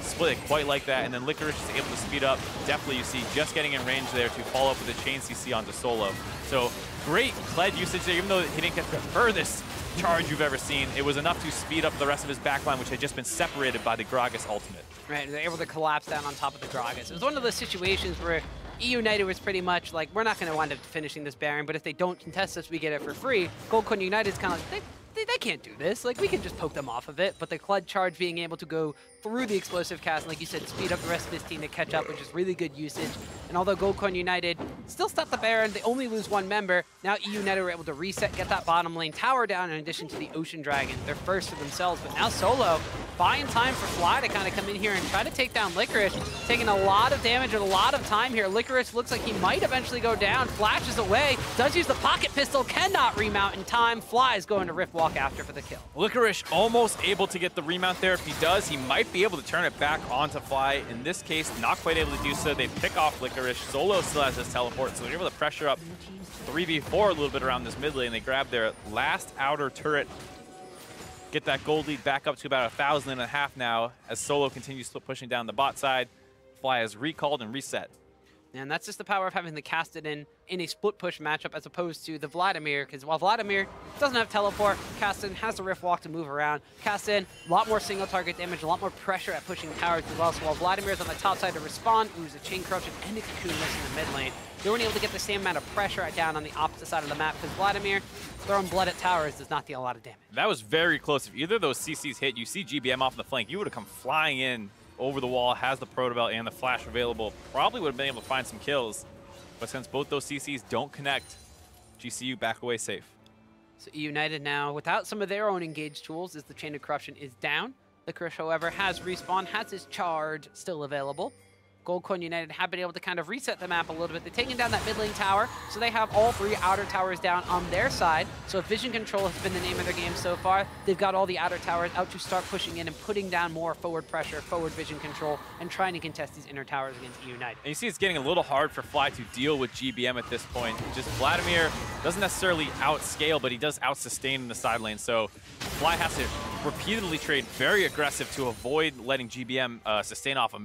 split it quite like that, and then Licorice is able to speed up. Definitely, you see, just getting in range there to follow up with a chain CC onto Solo. So great Kled usage there, even though he didn't get the furthest charge you've ever seen. It was enough to speed up the rest of his backline, which had just been separated by the Gragas ultimate. Right, they're able to collapse down on top of the Gragas. It was one of those situations where eUnited was pretty much like, we're not going to wind up finishing this Baron, but if they don't contest us, we get it for free. Goldcoin United's kind of like, they can't do this. Like, we can just poke them off of it. But the Kled charge being able to go through the explosive cast, and like you said, speed up the rest of his team to catch up, which is really good usage. And although Goldcoin United still stopped the Baron, they only lose one member. Now eUnited were able to reset, get that bottom lane tower down in addition to the Ocean Dragon. They're first for themselves, but now Solo buying time for Fly to kind of come in here and try to take down Licorice. Taking a lot of damage and a lot of time here. Licorice looks like he might eventually go down. Flashes away, does use the pocket pistol, cannot remount in time. Fly is going to Rift Walk after for the kill. Licorice almost able to get the remount there. If he does, he might be able to turn it back onto Fly. In this case, not quite able to do so. They pick off Licorice. Solo still has his teleport, so they're able to pressure up 3v4 a little bit around this mid lane. They grab their last outer turret. Get that gold lead back up to about 1,500 now as Solo continues pushing down the bot side. Fly is recalled and reset. And that's just the power of having the casted in a split push matchup as opposed to the Vladimir, because while Vladimir doesn't have teleport, Castin has the Rift Walk to move around. Castin, a lot more single target damage, a lot more pressure at pushing towers as well. So while Vladimir's on the top side to respond, ooh, a chain corruption and a cocoon miss in the mid lane. They weren't able to get the same amount of pressure down on the opposite side of the map because Vladimir throwing blood at towers does not deal a lot of damage. That was very close. If either of those CCs hit, you see GBM off the flank, you would have come flying in over the wall, has the Protobelt and the Flash available, probably would have been able to find some kills. But since both those CCs don't connect, GCU back away safe. So eUnited now, without some of their own engaged tools, as the Chain of Corruption is down. Licorice, however, has respawn, has his charge still available. Goldcoin United have been able to kind of reset the map a little bit. They're taking down that mid lane tower, so they have all three outer towers down on their side. So vision control has been the name of their game so far. They've got all the outer towers out to start pushing in and putting down more forward pressure, forward vision control, and trying to contest these inner towers against eUnited. And you see it's getting a little hard for Fly to deal with GBM at this point. Just Vladimir doesn't necessarily outscale, but he does out-sustain in the side lane. So Fly has to repeatedly trade very aggressive to avoid letting GBM sustain off a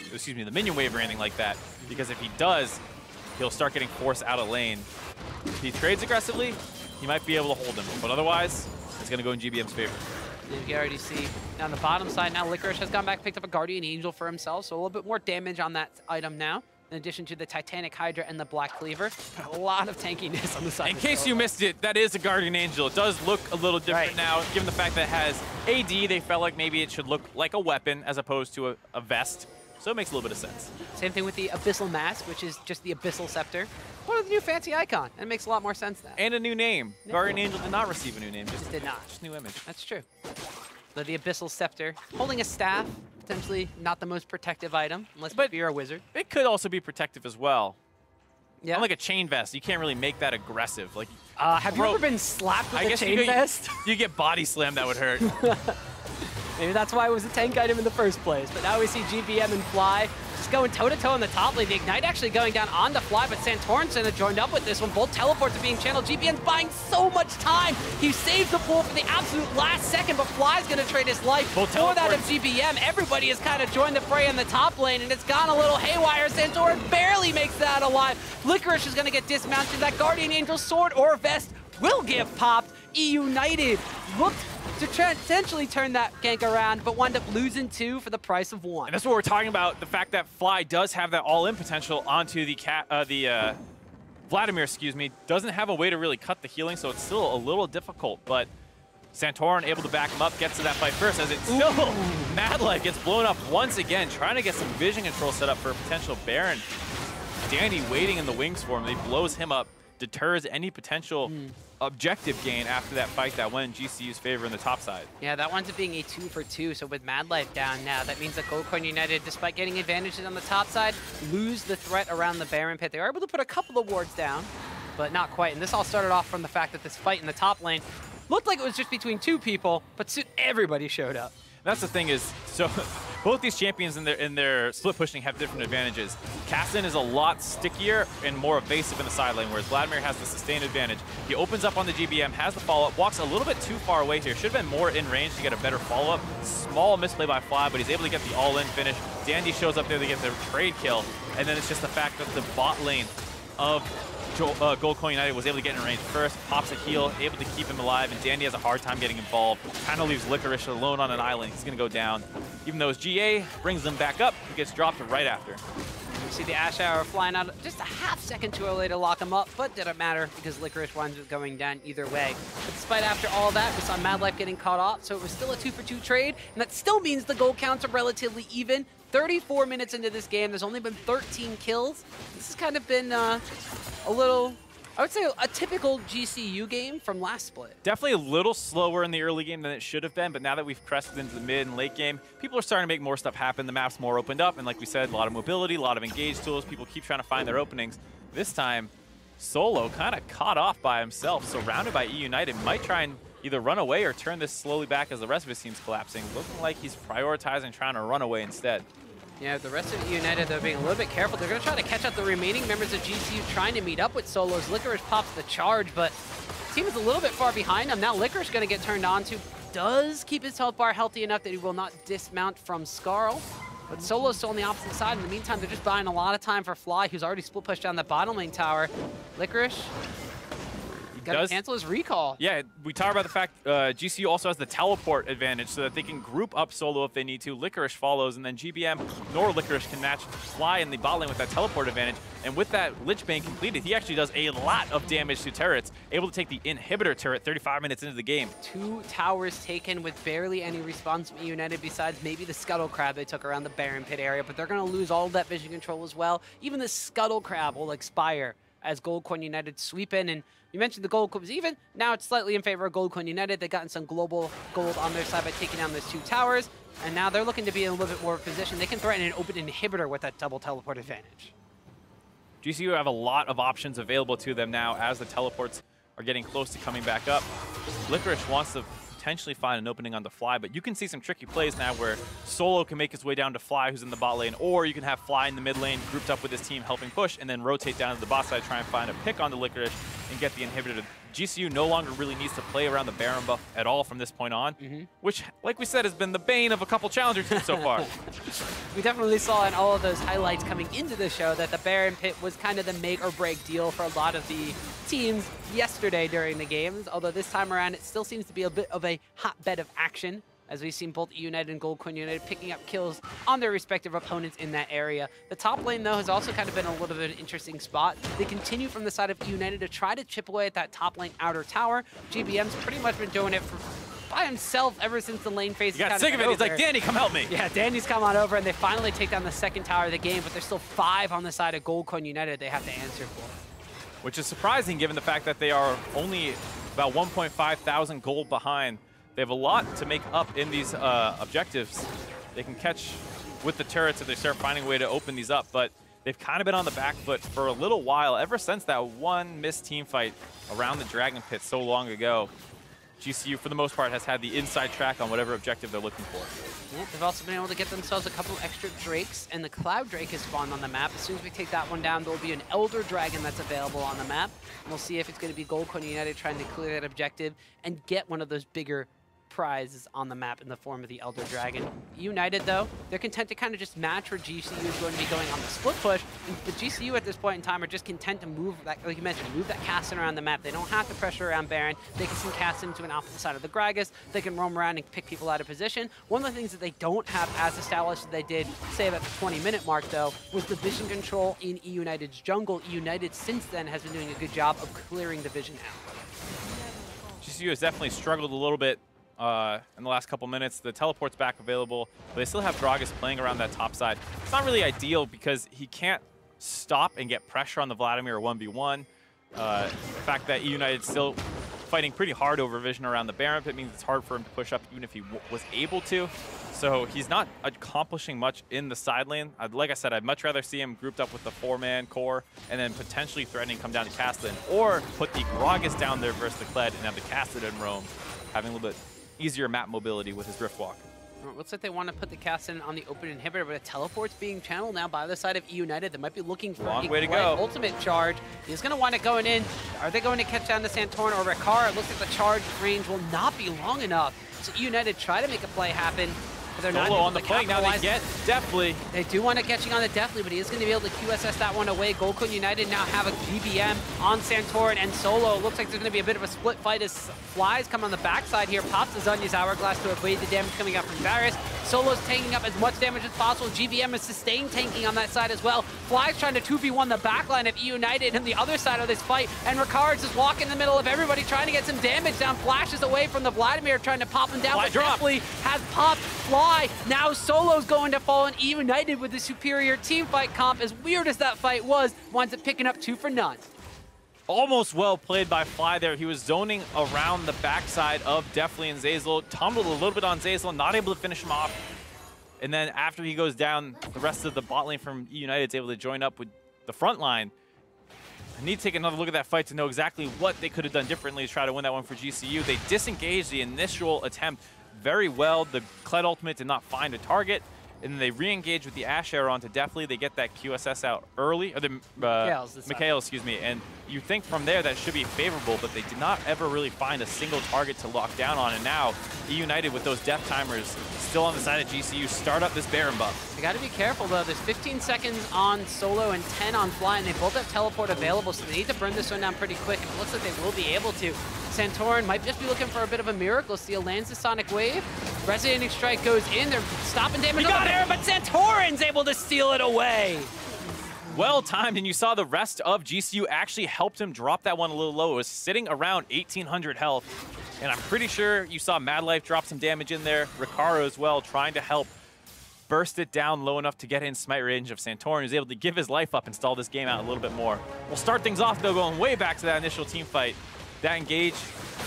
the minion wave or anything like that. Because if he does, he'll start getting forced out of lane. If he trades aggressively, he might be able to hold him. But otherwise, it's going to go in GBM's favor. And you can already see down the bottom side now, Licorice has gone back, picked up a Guardian Angel for himself, so a little bit more damage on that item now. In addition to the Titanic Hydra and the Black Cleaver. A lot of tankiness on the side. In case you missed it, that is a Guardian Angel. It does look a little different now, given the fact that it has AD. They felt like maybe it should look like a weapon as opposed to a vest. So it makes a little bit of sense. Same thing with the Abyssal Mask, which is just the Abyssal Scepter. What a new fancy icon. And it makes a lot more sense now. And a new name. Yeah. Guardian Angel did not receive a new name. Just did not. Just new image. That's true. So the Abyssal Scepter, holding a staff, potentially not the most protective item, unless you're a wizard. It could also be protective as well. Yeah. Unlike a chain vest, you can't really make that aggressive. Like, have you ever been slapped with a chain vest? You get body slammed, that would hurt. Maybe that's why it was a tank item in the first place. But now we see GBM and Fly just going toe-to-toe in the top lane. The Ignite actually going down onto Fly, but Santorin's joined up with this one. Both teleports are being channeled. GBM's buying so much time. He saves the pool for the absolute last second, but Fly's going to trade his life for that of GBM. Everybody has kind of joined the fray in the top lane, and it's gone a little haywire. Santorin barely makes that alive. Licorice is going to get dismounted. That Guardian Angel sword or vest will get popped. eUnited looked to essentially turn that gank around, but wind up losing 2 for the price of 1. And that's what we're talking about, the fact that Fly does have that all-in potential onto the Vladimir, doesn't have a way to really cut the healing, so it's still a little difficult, but Santorin able to back him up, gets to that fight first, as it still, Mad Life gets blown up once again, trying to get some vision control set up for a potential Baron. Dandy waiting in the wings for him, he blows him up. deters any potential objective gain after that fight that went in GCU's favor in the top side. Yeah, that winds up being a 2 for 2. So with Mad Life down now, that means that Goldcoin United, despite getting advantages on the top side, lose the threat around the Baron Pit. They were able to put a couple of wards down, but not quite. And this all started off from the fact that this fight in the top lane looked like it was just between 2 people, but soon everybody showed up. That's the thing is, so both these champions in their split pushing have different advantages. Kasten is a lot stickier and more evasive in the side lane, whereas Vladimir has the sustained advantage. He opens up on the GBM, has the follow-up, walks a little bit too far away here. Should have been more in range to get a better follow-up. Small misplay by Fly, but he's able to get the all-in finish. Dandy shows up there to get the trade kill, and then it's just the fact that the bot lane of Goldcoin United was able to get in range first, pops a heal, able to keep him alive, and Dandy has a hard time getting involved. Kind of leaves Licorice alone on an island. He's going to go down. Even though his GA brings him back up, he gets dropped right after. You see the Ash Hour flying out just a half second too early to lock him up, but didn't matter because Licorice winds up going down either way. But despite after all that, we saw Mad Life getting caught off, so it was still a 2 for 2 trade, and that still means the goal counts are relatively even. 34 minutes into this game, there's only been 13 kills. This has kind of been a little, I would say, a typical GCU game from last split. Definitely a little slower in the early game than it should have been, but now that we've crested into the mid and late game, people are starting to make more stuff happen. The map's more opened up, and like we said, a lot of mobility, a lot of engage tools. People keep trying to find their openings. This time, Solo kind of caught off by himself, surrounded by eUnited, might try and either run away or turn this slowly back as the rest of his team's collapsing. Looking like he's prioritizing trying to run away instead. Yeah, the rest of eUnited, they're being a little bit careful. They're going to try to catch up the remaining members of GCU trying to meet up with Solos. Licorice pops the charge, but the team is a little bit far behind him. Now Licorice going to get turned on to. Does keep his health bar healthy enough that he will not dismount from Scarl. But Solo's still on the opposite side. In the meantime, they're just buying a lot of time for Fly, who's already split pushed down the bottom lane tower. Licorice got to cancel his recall. Yeah, we talk about the fact GCU also has the teleport advantage so that they can group up Solo if they need to. Licorice follows, and then GBM nor Licorice can match Fly in the bot lane with that teleport advantage. And with that Lich Bane completed, he actually does a lot of damage to turrets, able to take the inhibitor turret 35 minutes into the game. 2 towers taken with barely any response from eUnited besides maybe the Scuttle Crab they took around the Baron Pit area, but they're going to lose all of that vision control as well. Even the Scuttle Crab will expire as Goldcoin United sweep in. And you mentioned the gold was even. Now it's slightly in favor of Goldcoin United. They've gotten some global gold on their side by taking down those 2 towers. And now they're looking to be in a little bit more of a position. They can threaten an open inhibitor with that double teleport advantage. GCU have a lot of options available to them now as the teleports are getting close to coming back up. Licorice wants to potentially find an opening on the Fly, but you can see some tricky plays now where Solo can make his way down to Fly, who's in the bot lane, or you can have Fly in the mid lane grouped up with his team helping push and then rotate down to the bot side, try and find a pick on the Licorice and get the inhibitor. GCU no longer really needs to play around the Baron buff at all from this point on, which, like we said, has been the bane of a couple challenger teams so far. We definitely saw in all of those highlights coming into the show that the Baron Pit was kind of the make or break deal for a lot of the teams yesterday during the games, although this time around it still seems to be a bit of a hotbed of action, as we've seen both eUnited and Goldcoin United picking up kills on their respective opponents in that area. The top lane, though, has also kind of been a little bit of an interesting spot. They continue from the side of eUnited to try to chip away at that top lane outer tower. GBM's pretty much been doing it by himself ever since the lane phase. He got sick of it. He's like, Danny, come help me. Yeah, Danny's come on over, and they finally take down the second tower of the game, but there's still 5 on the side of Goldcoin United they have to answer for. Which is surprising given the fact that they are only about 1.5 thousand gold behind. They have a lot to make up in these objectives. They can catch with the turrets if they start finding a way to open these up, but they've kind of been on the back foot for a little while, ever since that one missed team fight around the Dragon Pit so long ago. GCU, for the most part, has had the inside track on whatever objective they're looking for. Yeah, they've also been able to get themselves a couple extra Drakes, and the Cloud Drake has spawned on the map. As soon as we take that one down, there will be an Elder Dragon that's available on the map. And we'll see if it's going to be Goldcoin United trying to clear that objective and get one of those bigger prizes on the map in the form of the Elder Dragon. United, though, they're content to kind of just match where GCU is going to be going on the split push. But GCU at this point in time are just content to move, that, like you mentioned, move that Kasten around the map. They don't have to pressure around Baron. They can send Kasten to an opposite side of the Gragas. They can roam around and pick people out of position. One of the things that they don't have as established as they did, say, about the 20-minute mark, though, was the vision control in eUnited's jungle. eUnited, since then, has been doing a good job of clearing the vision out. GCU has definitely struggled a little bit in the last couple minutes. The teleport's back available, but they still have Gragas playing around that top side. It's not really ideal because he can't stop and get pressure on the Vladimir 1v1. The fact that eUnited's still fighting pretty hard over vision around the Baron pit means it's hard for him to push up even if he was able to. So he's not accomplishing much in the side lane. Like I said, I'd much rather see him grouped up with the 4-man core and then potentially threatening come down to Castellan, or put the Gragas down there versus the Kled and have the Castellan roam, having a little bit easier map mobility with his Driftwalk. Well, it looks like they want to put the Castellan on the open inhibitor, but a teleport's being channeled now by the side of eUnited. They might be looking for Long a way to go. ultimate charge. He's going to want it going in. Are they going to catch down to Santorin or Ricard? It looks like the charge range will not be long enough. So eUnited try to make a play happen. They're not on the flank now. They get Deathly. They do want to catching on the Deathly, but he is going to be able to QSS that one away. Goldcoin United now have a GBM on Santorin and Solo. It looks like there's going to be a bit of a split fight as Flies come on the backside here. Pops the Zunya's Hourglass to evade the damage coming out from Varus. Solo's taking up as much damage as possible. GBM is sustained tanking on that side as well. Flies trying to 2v1 the backline of eUnited and the other side of this fight. And Ricard's just walking in the middle of everybody trying to get some damage down. Flashes away from the Vladimir trying to pop him down. Fly but drop. Deathly has popped Fly. Now Solo's going to fall, and eUnited with the superior team fight comp, as weird as that fight was, winds up picking up 2 for none. Almost well played by Fly there. He was zoning around the backside of Deathly and Zeyzal, tumbled a little bit on Zeyzal, not able to finish him off. And then after he goes down, the rest of the bot lane from eUnited is able to join up with the front line. I need to take another look at that fight to know exactly what they could have done differently to try to win that one for GCU. They disengaged the initial attempt very well. The Kled ultimate did not find a target, and then they re-engage with the Ash Arrow onto Deathly. They get that QSS out early, or the Mikhail, excuse me, and you think from there that should be favorable, but they did not ever really find a single target to lock down on, and now eUnited with those death timers still on the side of GCU start up this Baron buff. They got to be careful though. There's 15 seconds on Solo and 10 on Fly, and they both have teleport available, so they need to burn this one down pretty quick, and it looks like they will be able to. Santorin might just be looking for a bit of a miracle steal, lands the Sonic Wave. Resonating Strike goes in, they're stopping damage on the Baron, but Santorin's able to steal it away. Well timed, and you saw the rest of GCU actually helped him drop that one a little low. It was sitting around 1,800 health, and I'm pretty sure you saw Mad Life drop some damage in there. Ricaro as well, trying to help burst it down low enough to get in smite range of Santorin, who's able to give his life up and stall this game out a little bit more. We'll start things off, though, going way back to that initial team fight. That engage,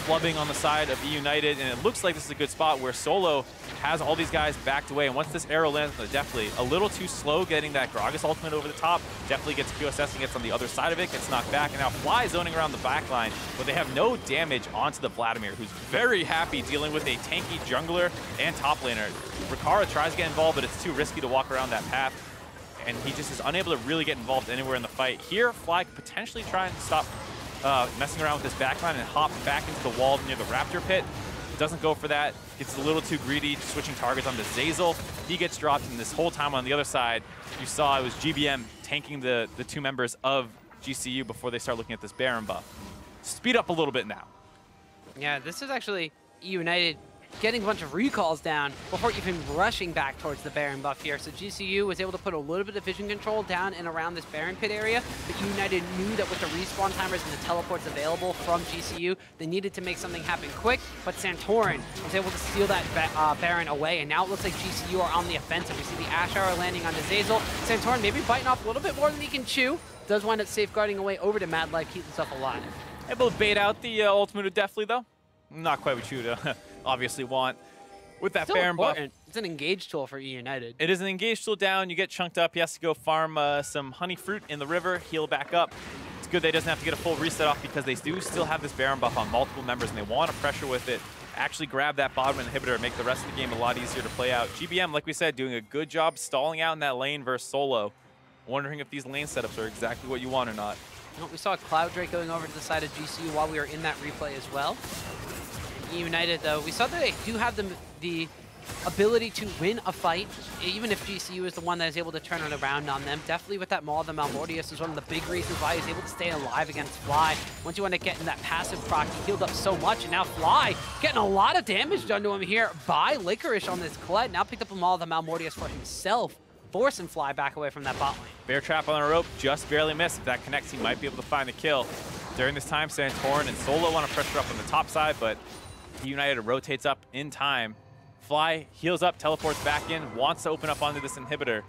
flubbing on the side of eUnited, and it looks like this is a good spot where Solo has all these guys backed away, and once this arrow lands on the Deathly, a little too slow getting that Gragas ultimate over the top. Deathly gets QSS and gets on the other side of it, gets knocked back, and now Fly zoning around the back line, but they have no damage onto the Vladimir, who's very happy dealing with a tanky jungler and top laner. Ricaro tries to get involved, but it's too risky to walk around that path, and he just is unable to really get involved anywhere in the fight. Here, Fly could potentially try and stop messing around with this backline and hop back into the wall near the Raptor pit. Doesn't go for that. Gets a little too greedy, switching targets onto Zeyzal. He gets dropped, and this whole time on the other side, you saw it was GBM tanking the two members of GCU before they start looking at this Baron buff. Speed up a little bit now. Yeah, this is actually eUnited getting a bunch of recalls down before even rushing back towards the Baron buff here. So GCU was able to put a little bit of vision control down and around this Baron pit area, but eUnited knew that with the respawn timers and the teleports available from GCU, they needed to make something happen quick, but Santorin was able to steal that Baron away, and now it looks like GCU are on the offensive. We see the Ash Arrow landing onto Zeyzal. Santorin maybe biting off a little bit more than he can chew. Does wind up safeguarding away over to Mad Life, keep himself alive. Able to bait out the ultimate of Deathly, though. Not quite what you would obviously want. With that Still Baron buff. important. It's an engage tool for eUnited. It is an engage tool down. You get chunked up. He has to go farm some honey fruit in the river, heal back up. It's good that he doesn't have to get a full reset off because they do still have this Baron buff on multiple members, and they want to pressure with it. Actually grab that bottom inhibitor and make the rest of the game a lot easier to play out. GBM, like we said, doing a good job stalling out in that lane versus Solo. Wondering if these lane setups are exactly what you want or not. We saw Cloud Drake going over to the side of GCU while we were in that replay as well. eUnited, though, we saw that they do have the ability to win a fight, even if GCU is the one that is able to turn it around on them. Definitely with that Maul of the Malmortius is one of the big reasons why he's able to stay alive against Fly. Once you want to get in that passive proc, he healed up so much, and now Fly getting a lot of damage done to him here by Licorice on this Kled. Now picked up a Maul of the Malmortius for himself, forcing Fly back away from that bot lane. Bear trap on the rope, just barely missed. If that connects, he might be able to find the kill. During this time, Santorin and Solo want to pressure up on the top side, but eUnited rotates up in time. Fly heals up, teleports back in, wants to open up onto this inhibitor.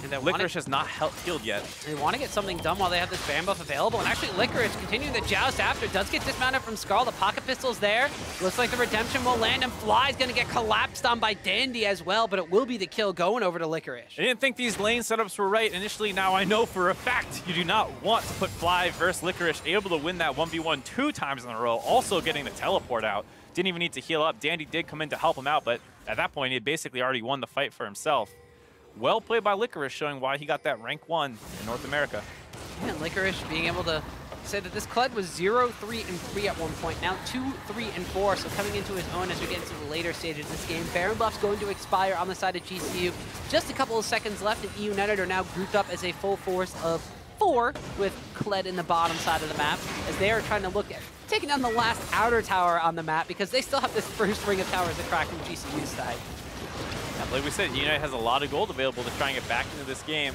And Licorice has not healed yet. They want to get something done while they have this Baron buff available. And actually, Licorice continuing the joust after. Does get dismounted from Skarl. The pocket pistol's there. Looks like the redemption will land, and Fly's going to get collapsed on by Dandy as well, but it will be the kill going over to Licorice. I didn't think these lane setups were right initially. Now I know for a fact you do not want to put Fly versus Licorice, able to win that 1v1 2 times in a row, also getting the teleport out. Didn't even need to heal up. Dandy did come in to help him out, but at that point, he had basically already won the fight for himself. Well played by Licorice, showing why he got that rank 1 in North America. Yeah, and Licorice being able to say that this Kled was 0-3-3 at one point, now 2-3-4, so coming into his own as we get into the later stages of this game. Baron buff's going to expire on the side of GCU. Just a couple of seconds left, and eUnited are now grouped up as a full force of 4 with Kled in the bottom side of the map, as they are trying to look at taking down the last outer tower on the map, because they still have this first ring of towers to crack from GCU's side. Yeah, like we said, eUnited has a lot of gold available to try and get back into this game.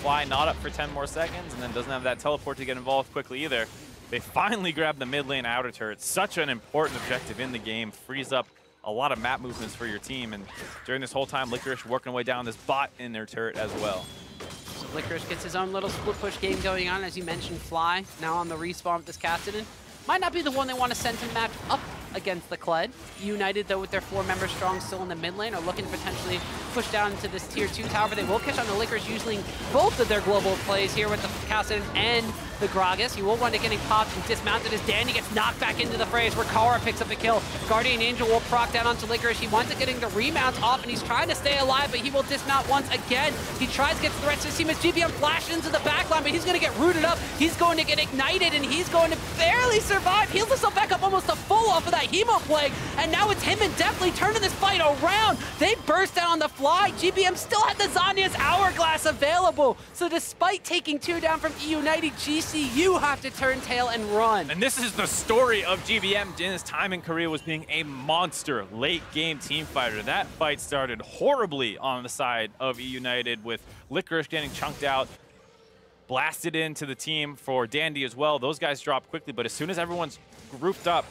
Fly not up for 10 more seconds, and then doesn't have that teleport to get involved quickly either. They finally grab the mid lane outer turret. Such an important objective in the game. Frees up a lot of map movements for your team, and during this whole time, Licorice working away down this bot in their turret as well. So Licorice gets his own little split push game going on. As you mentioned, Fly now on the respawn with this Cassidy. Might not be the one they want to send to match up against the Kled. eUnited, though, with their 4 members strong still in the mid lane, are looking to potentially push down into this tier 2 tower, but they will catch on the Licorice using both of their global plays here with the Cassidy and the Gragas. You will wind up getting popped and dismounted as Danny gets knocked back into the fray as Rakara picks up the kill. Guardian Angel will proc down onto Licorice. He winds up getting the remounts off, and he's trying to stay alive, but he will dismount once again. He tries to get threats to his team as GBM flashes into the backline, but he's going to get rooted up. He's going to get ignited, and he's going to barely survive. Heals himself back up almost to full off of that Hemo Plague, and now it's him and Deathly turning this fight around. They burst out on the fly. GBM still had the Zanya's Hourglass available, so despite taking 2 down from eUnited, GCU have to turn tail and run. And this is the story of GBM in his time in Korea, was being a monster late game team fighter. That fight started horribly on the side of eUnited, with Licorice getting chunked out, blasted into the team for Dandy as well. Those guys drop quickly, but as soon as everyone's grouped up,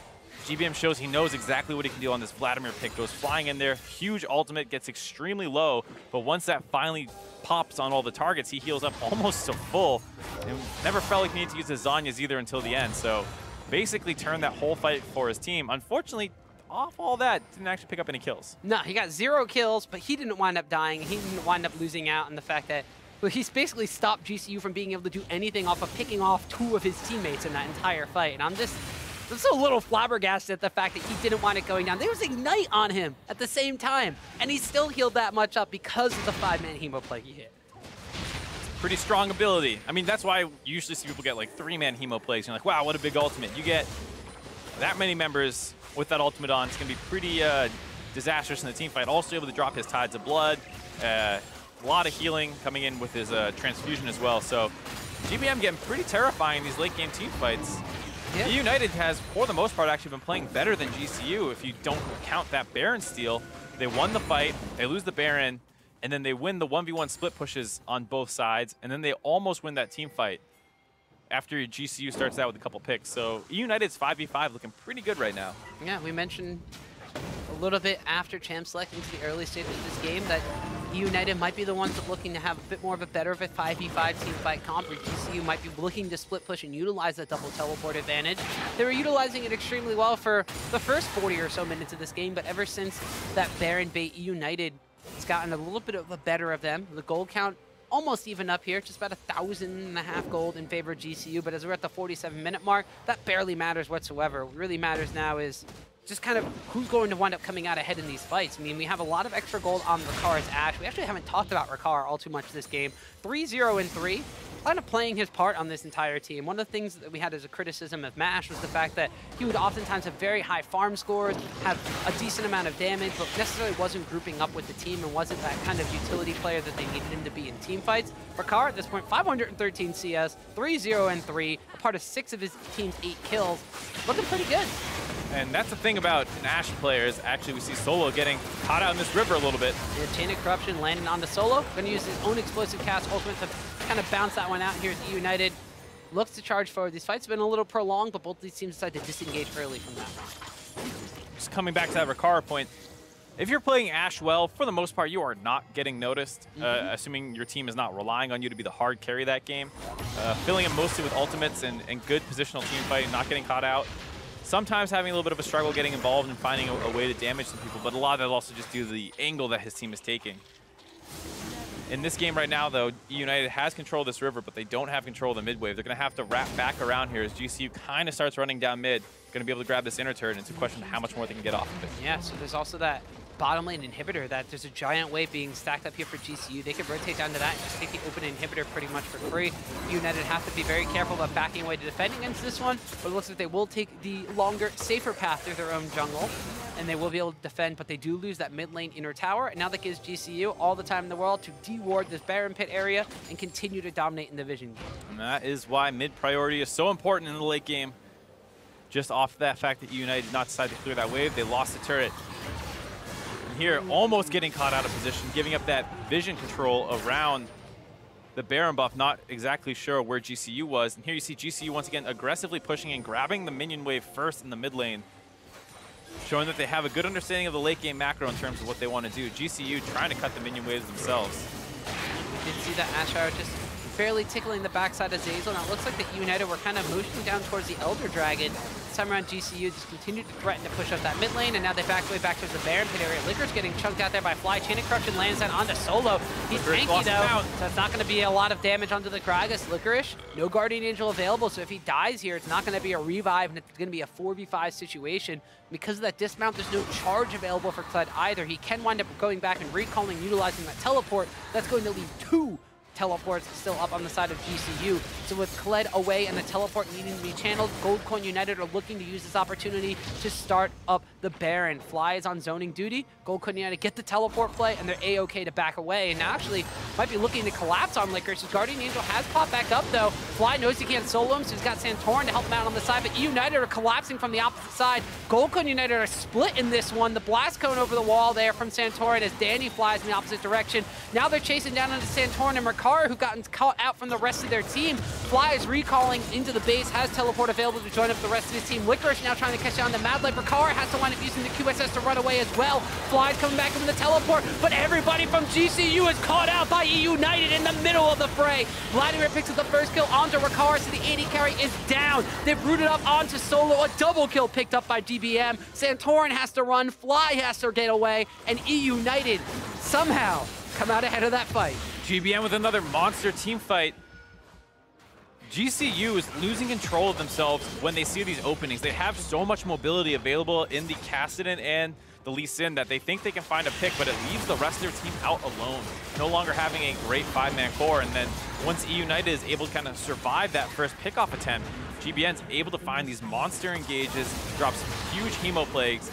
GBM shows he knows exactly what he can do on this Vladimir pick. Goes flying in there, huge ultimate, gets extremely low, but once that finally pops on all the targets, he heals up almost to full. And never felt like he needed to use his Zanyas either until the end, so basically turned that whole fight for his team. Unfortunately, off all that, didn't actually pick up any kills. No, he got 0 kills, but he didn't wind up dying. He didn't wind up losing out on the fact that he's basically stopped GCU from being able to do anything off of picking off 2 of his teammates in that entire fight. And I'm just a little flabbergasted at the fact that he didn't want it going down. There was Ignite on him at the same time, and he still healed that much up because of the 5-man Hemo Plague he hit. Pretty strong ability. I mean, that's why you usually see people get like 3-man Hemo Plagues. You're like, wow, what a big ultimate. You get that many members with that ultimate on, it's going to be pretty disastrous in the team fight. Also able to drop his Tides of Blood. A lot of healing coming in with his transfusion as well. So GBM getting pretty terrifying in these late game team fights. Yep. eUnited has, for the most part, actually been playing better than GCU if you don't count that Baron steal. They won the fight, they lose the Baron, and then they win the 1v1 split pushes on both sides, and then they almost win that team fight after GCU starts out with a couple picks. So eUnited's 5v5 looking pretty good right now. Yeah, we mentioned a little bit after Champ Select into the early stages of this game that eUnited might be the ones that looking to have a bit more of a better of a 5v5 team fight comp, where GCU might be looking to split push and utilize that double teleport advantage. They were utilizing it extremely well for the first 40 or so minutes of this game, but ever since that Baron bait, eUnited has gotten a little bit of a better of them. The gold count almost even up here, just about 1,500 gold in favor of GCU, but as we're at the 47-minute mark, that barely matters whatsoever. What really matters now is just kind of who's going to wind up coming out ahead in these fights. I mean, we have a lot of extra gold on Rakara's Ashe. We actually haven't talked about Rakara all too much this game. 3-0-3, kind of playing his part on this entire team. One of the things that we had as a criticism of MASH was the fact that he would oftentimes have very high farm scores, have a decent amount of damage, but necessarily wasn't grouping up with the team and wasn't that kind of utility player that they needed him to be in team fights. Rakara at this point, 513 CS, 3-0-3, a part of 6 of his team's 8 kills. Looking pretty good. And that's the thing about an Ashe player is actually we see Solo getting caught out in this river a little bit. Yeah, Chain of Corruption landing onto Solo. Going to use his own explosive cast ultimate to kind of bounce that one out here at eUnited. Looks to charge forward. These fights have been a little prolonged, but both these teams decide to disengage early from that. Just coming back to that Rakara point, If you're playing Ashe well, for the most part, you are not getting noticed, assuming your team is not relying on you to be the hard carry that game. Filling it mostly with ultimates and good positional team fight, not getting caught out. Sometimes having a little bit of a struggle getting involved and finding a way to damage some people, but a lot of that also just due to the angle that his team is taking. In this game right now, though, eUnited has control of this river, but they don't have control of the mid wave. They're going to have to wrap back around here as GCU kind of starts running down mid. Going to be able to grab this inner turret, and it's a question of how much more they can get off of it. Yeah, so there's also that bottom lane inhibitor that there's a giant wave being stacked up here for GCU. They could rotate down to that and just take the open inhibitor pretty much for free. United have to be very careful about backing away to defend against this one, but it looks like they will take the longer, safer path through their own jungle, and they will be able to defend, but they do lose that mid lane inner tower, and now that gives GCU all the time in the world to de-ward this Baron Pit area and continue to dominate in the vision game. And that is why mid priority is so important in the late game. Just off that fact that eUnited did not decide to clear that wave, they lost the turret. Here, almost getting caught out of position, giving up that vision control around the Baron buff, not exactly sure where GCU was. And here you see GCU once again aggressively pushing and grabbing the minion wave first in the mid lane, showing that they have a good understanding of the late game macro in terms of what they want to do. GCU trying to cut the minion waves themselves. We did see that Ashe Arrow just barely tickling the backside of Zazel. Now it looks like the United were kind of motioning down towards the Elder Dragon. This time around, GCU just continued to threaten to push up that mid lane, and now they back way back towards the Baron Pit area. Licorice getting chunked out there by Fly. Chain of Corruption lands that onto Solo. He's tanky though, so it's not going to be a lot of damage onto the Gragas. Licorice, no Guardian Angel available, so if he dies here, it's not going to be a revive, and it's going to be a 4v5 situation. Because of that dismount, there's no charge available for Kled either. He can wind up going back and recalling, utilizing that teleport. That's going to leave 2 teleports still up on the side of GCU. So with Kled away and the teleport needing to be channeled, Goldcoin United are looking to use this opportunity to start up the Baron. Fly is on zoning duty. Goldcoin United get the teleport play, and they're A-okay to back away. And now actually might be looking to collapse on Licorice. His Guardian Angel has popped back up though. Fly knows he can't solo him, so he's got Santorin to help him out on the side, but United are collapsing from the opposite side. Goldcoin United are split in this one. The blast cone over the wall there from Santorin as Dandy flies in the opposite direction. Now they're chasing down into Santorin and Ricard, who've gotten caught out from the rest of their team. Fly is recalling into the base, has teleport available to join up the rest of his team. Licorice now trying to catch down to Mad Light. Ricard has to wind up using the QSS to run away as well. Fly's coming back from the teleport, but everybody from GCU is caught out by eUnited in the middle of the fray. Vladimir picks up the first kill onto Ricard, so the AD carry is down. They've rooted up onto Solo, a double kill picked up by GBM. Santorin has to run, Fly has to get away, and eUnited somehow come out ahead of that fight. GBM with another monster team fight. GCU is losing control of themselves when they see these openings. They have so much mobility available in the Kassadin and the Lee Sin that they think they can find a pick, but it leaves the rest of their team out alone, no longer having a great 5-man core. And then once eUnited is able to kind of survive that first pickoff attempt, GBN's able to find these monster engages, drops huge hemo plagues,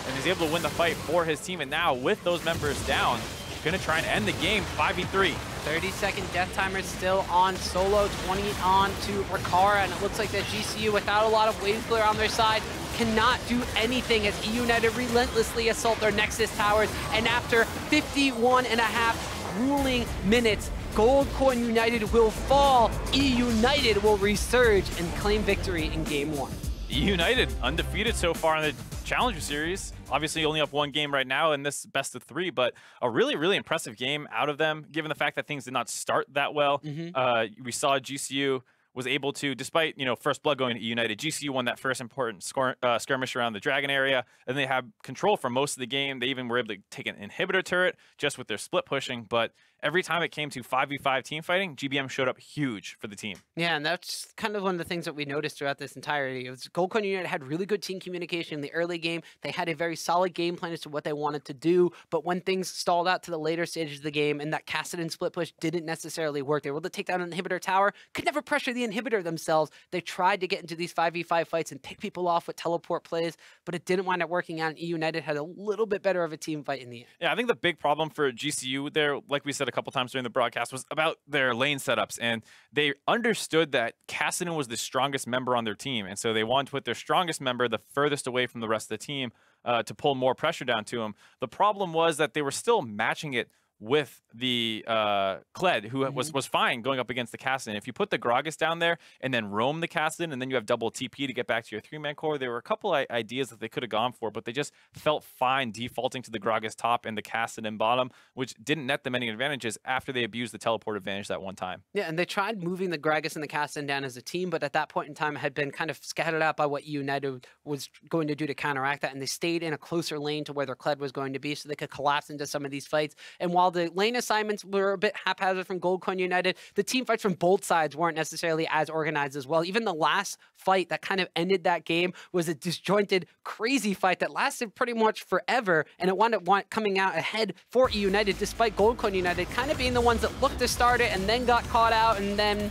and is able to win the fight for his team. And now with those members down, gonna try and end the game 5v3. 30-second death timer still on Solo, 20 on to Ricard, and it looks like that GCU, without a lot of wave clear on their side, cannot do anything as eUnited relentlessly assault their Nexus towers, and after 51.5 grueling minutes, Goldcoin United will fall. eUnited will resurge and claim victory in Game 1. eUnited undefeated so far in the Challenger Series. Obviously only up 1 game right now in this best of 3, but a really, really impressive game out of them, given the fact that things did not start that well. We saw GCU was able to, despite, you know, first blood going to eUnited, GCU won that first important skirmish around the Dragon area, and they have control for most of the game. They even were able to take an inhibitor turret just with their split pushing, but every time it came to 5v5 team fighting, GBM showed up huge for the team. Yeah, and that's kind of one of the things that we noticed throughout this entirety. It was Goldcoin United had really good team communication in the early game. They had a very solid game plan as to what they wanted to do, but when things stalled out to the later stages of the game and that Kassadin split push didn't necessarily work, they were able to take down an inhibitor tower, could never pressure the inhibitor themselves. They tried to get into these 5v5 fights and pick people off with teleport plays, but it didn't wind up working out, and eUnited had a little bit better of a team fight in the end. Yeah, I think the big problem for GCU there, like we said a couple times during the broadcast, was about their lane setups, and they understood that Kassadin was the strongest member on their team, and so they wanted to put their strongest member the furthest away from the rest of the team to pull more pressure down to him. The problem was that they were still matching it with the Kled, who was fine going up against the Kassadin. If you put the Gragas down there and then roam the Kassadin, and then you have double TP to get back to your 3-man core, there were a couple ideas that they could have gone for, but they just felt fine defaulting to the Gragas top and the Kassadin bottom, which didn't net them any advantages after they abused the teleport advantage that one time. Yeah, and they tried moving the Gragas and the Kassadin down as a team, but at that point in time had been kind of scattered out by what eUnited was going to do to counteract that, and they stayed in a closer lane to where their Kled was going to be so they could collapse into some of these fights. And while the lane assignments were a bit haphazard from Goldcoin United, the team fights from both sides weren't necessarily as organized as well. Even the last fight that kind of ended that game was a disjointed, crazy fight that lasted pretty much forever, and it wound up coming out ahead for eUnited, despite Goldcoin United kind of being the ones that looked to start it and then got caught out, and then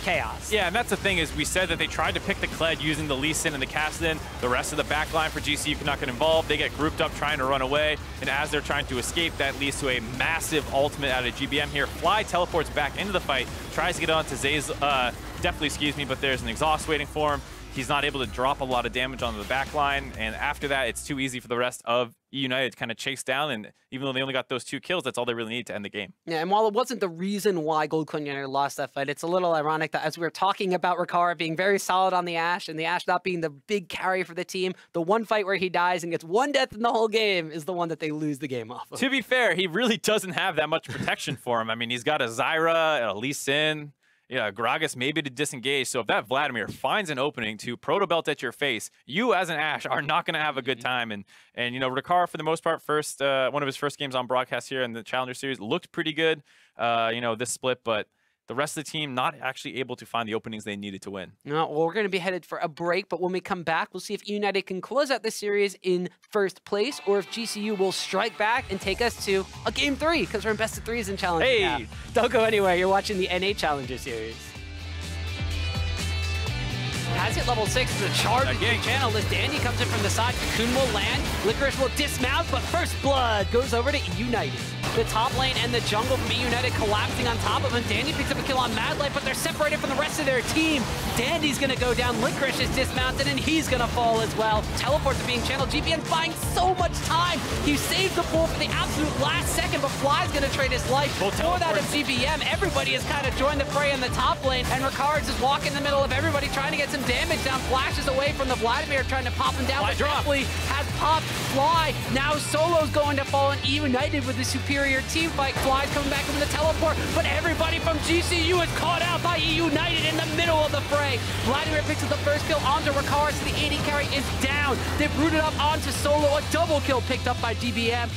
chaos. Yeah, and that's the thing is we said that they tried to pick the Kled using the Lee Sin and the Kassadin. The rest of the backline for GCU could not get involved. They get grouped up trying to run away, and as they're trying to escape, that leads to a massive ultimate out of GBM here. Fly teleports back into the fight, tries to get onto Zay's, definitely, excuse me, but there's an exhaust waiting for him. He's not able to drop a lot of damage onto the back line, and after that, it's too easy for the rest of eUnited to kind of chase down, and even though they only got those 2 kills, that's all they really need to end the game. Yeah, and while it wasn't the reason why Goldcoin United lost that fight, it's a little ironic that as we were talking about Ricard being very solid on the Ashe, and the Ashe not being the big carry for the team, the one fight where he dies and gets 1 death in the whole game is the one that they lose the game off of. To be fair, he really doesn't have that much protection for him. I mean, he's got a Zyra, a Lee Sin, yeah, Gragas maybe to disengage. So if that Vladimir finds an opening to proto belt at your face, you as an Ashe are not going to have a good time. And you know, Ricard for the most part, one of his first games on broadcast here in the Challenger Series looked pretty good. You know, this split, but the rest of the team not actually able to find the openings they needed to win. No, well, we're going to be headed for a break, but when we come back, we'll see if eUnited can close out this series in first place, or if GCU will strike back and take us to a Game 3, because we're in best of 3s in Challenger now. Don't go anywhere. You're watching the NA Challenger Series. Has hit level 6 as a charge with the channel. This Dandy comes in from the side. Cocoon will land. Licorice will dismount, but first blood goes over to eUnited. The top lane and the jungle from eUnited collapsing on top of him. Dandy picks up a kill on Mad Light, but they're separated from the rest of their team. Dandy's gonna go down. Licorice is dismounted, and he's gonna fall as well. Teleports are being channeled. GBN buying so much time. He saved the pool for the absolute last second, but Fly's gonna trade his life for that of GBM. Everybody has kind of joined the fray in the top lane, and Ricard's just walking in the middle of everybody trying to get some damage down. Flashes away from the Vladimir, trying to pop him down. Fly drop. Has popped Fly. Now Solo's going to fall, and eUnited with the superior team fight. Fly's coming back from the teleport, but everybody from GCU is caught out by eUnited in the middle of the fray. Vladimir picks up the first kill onto Ricard, so the AD carry is down. They've rooted up onto Solo. A double kill picked up by GBM.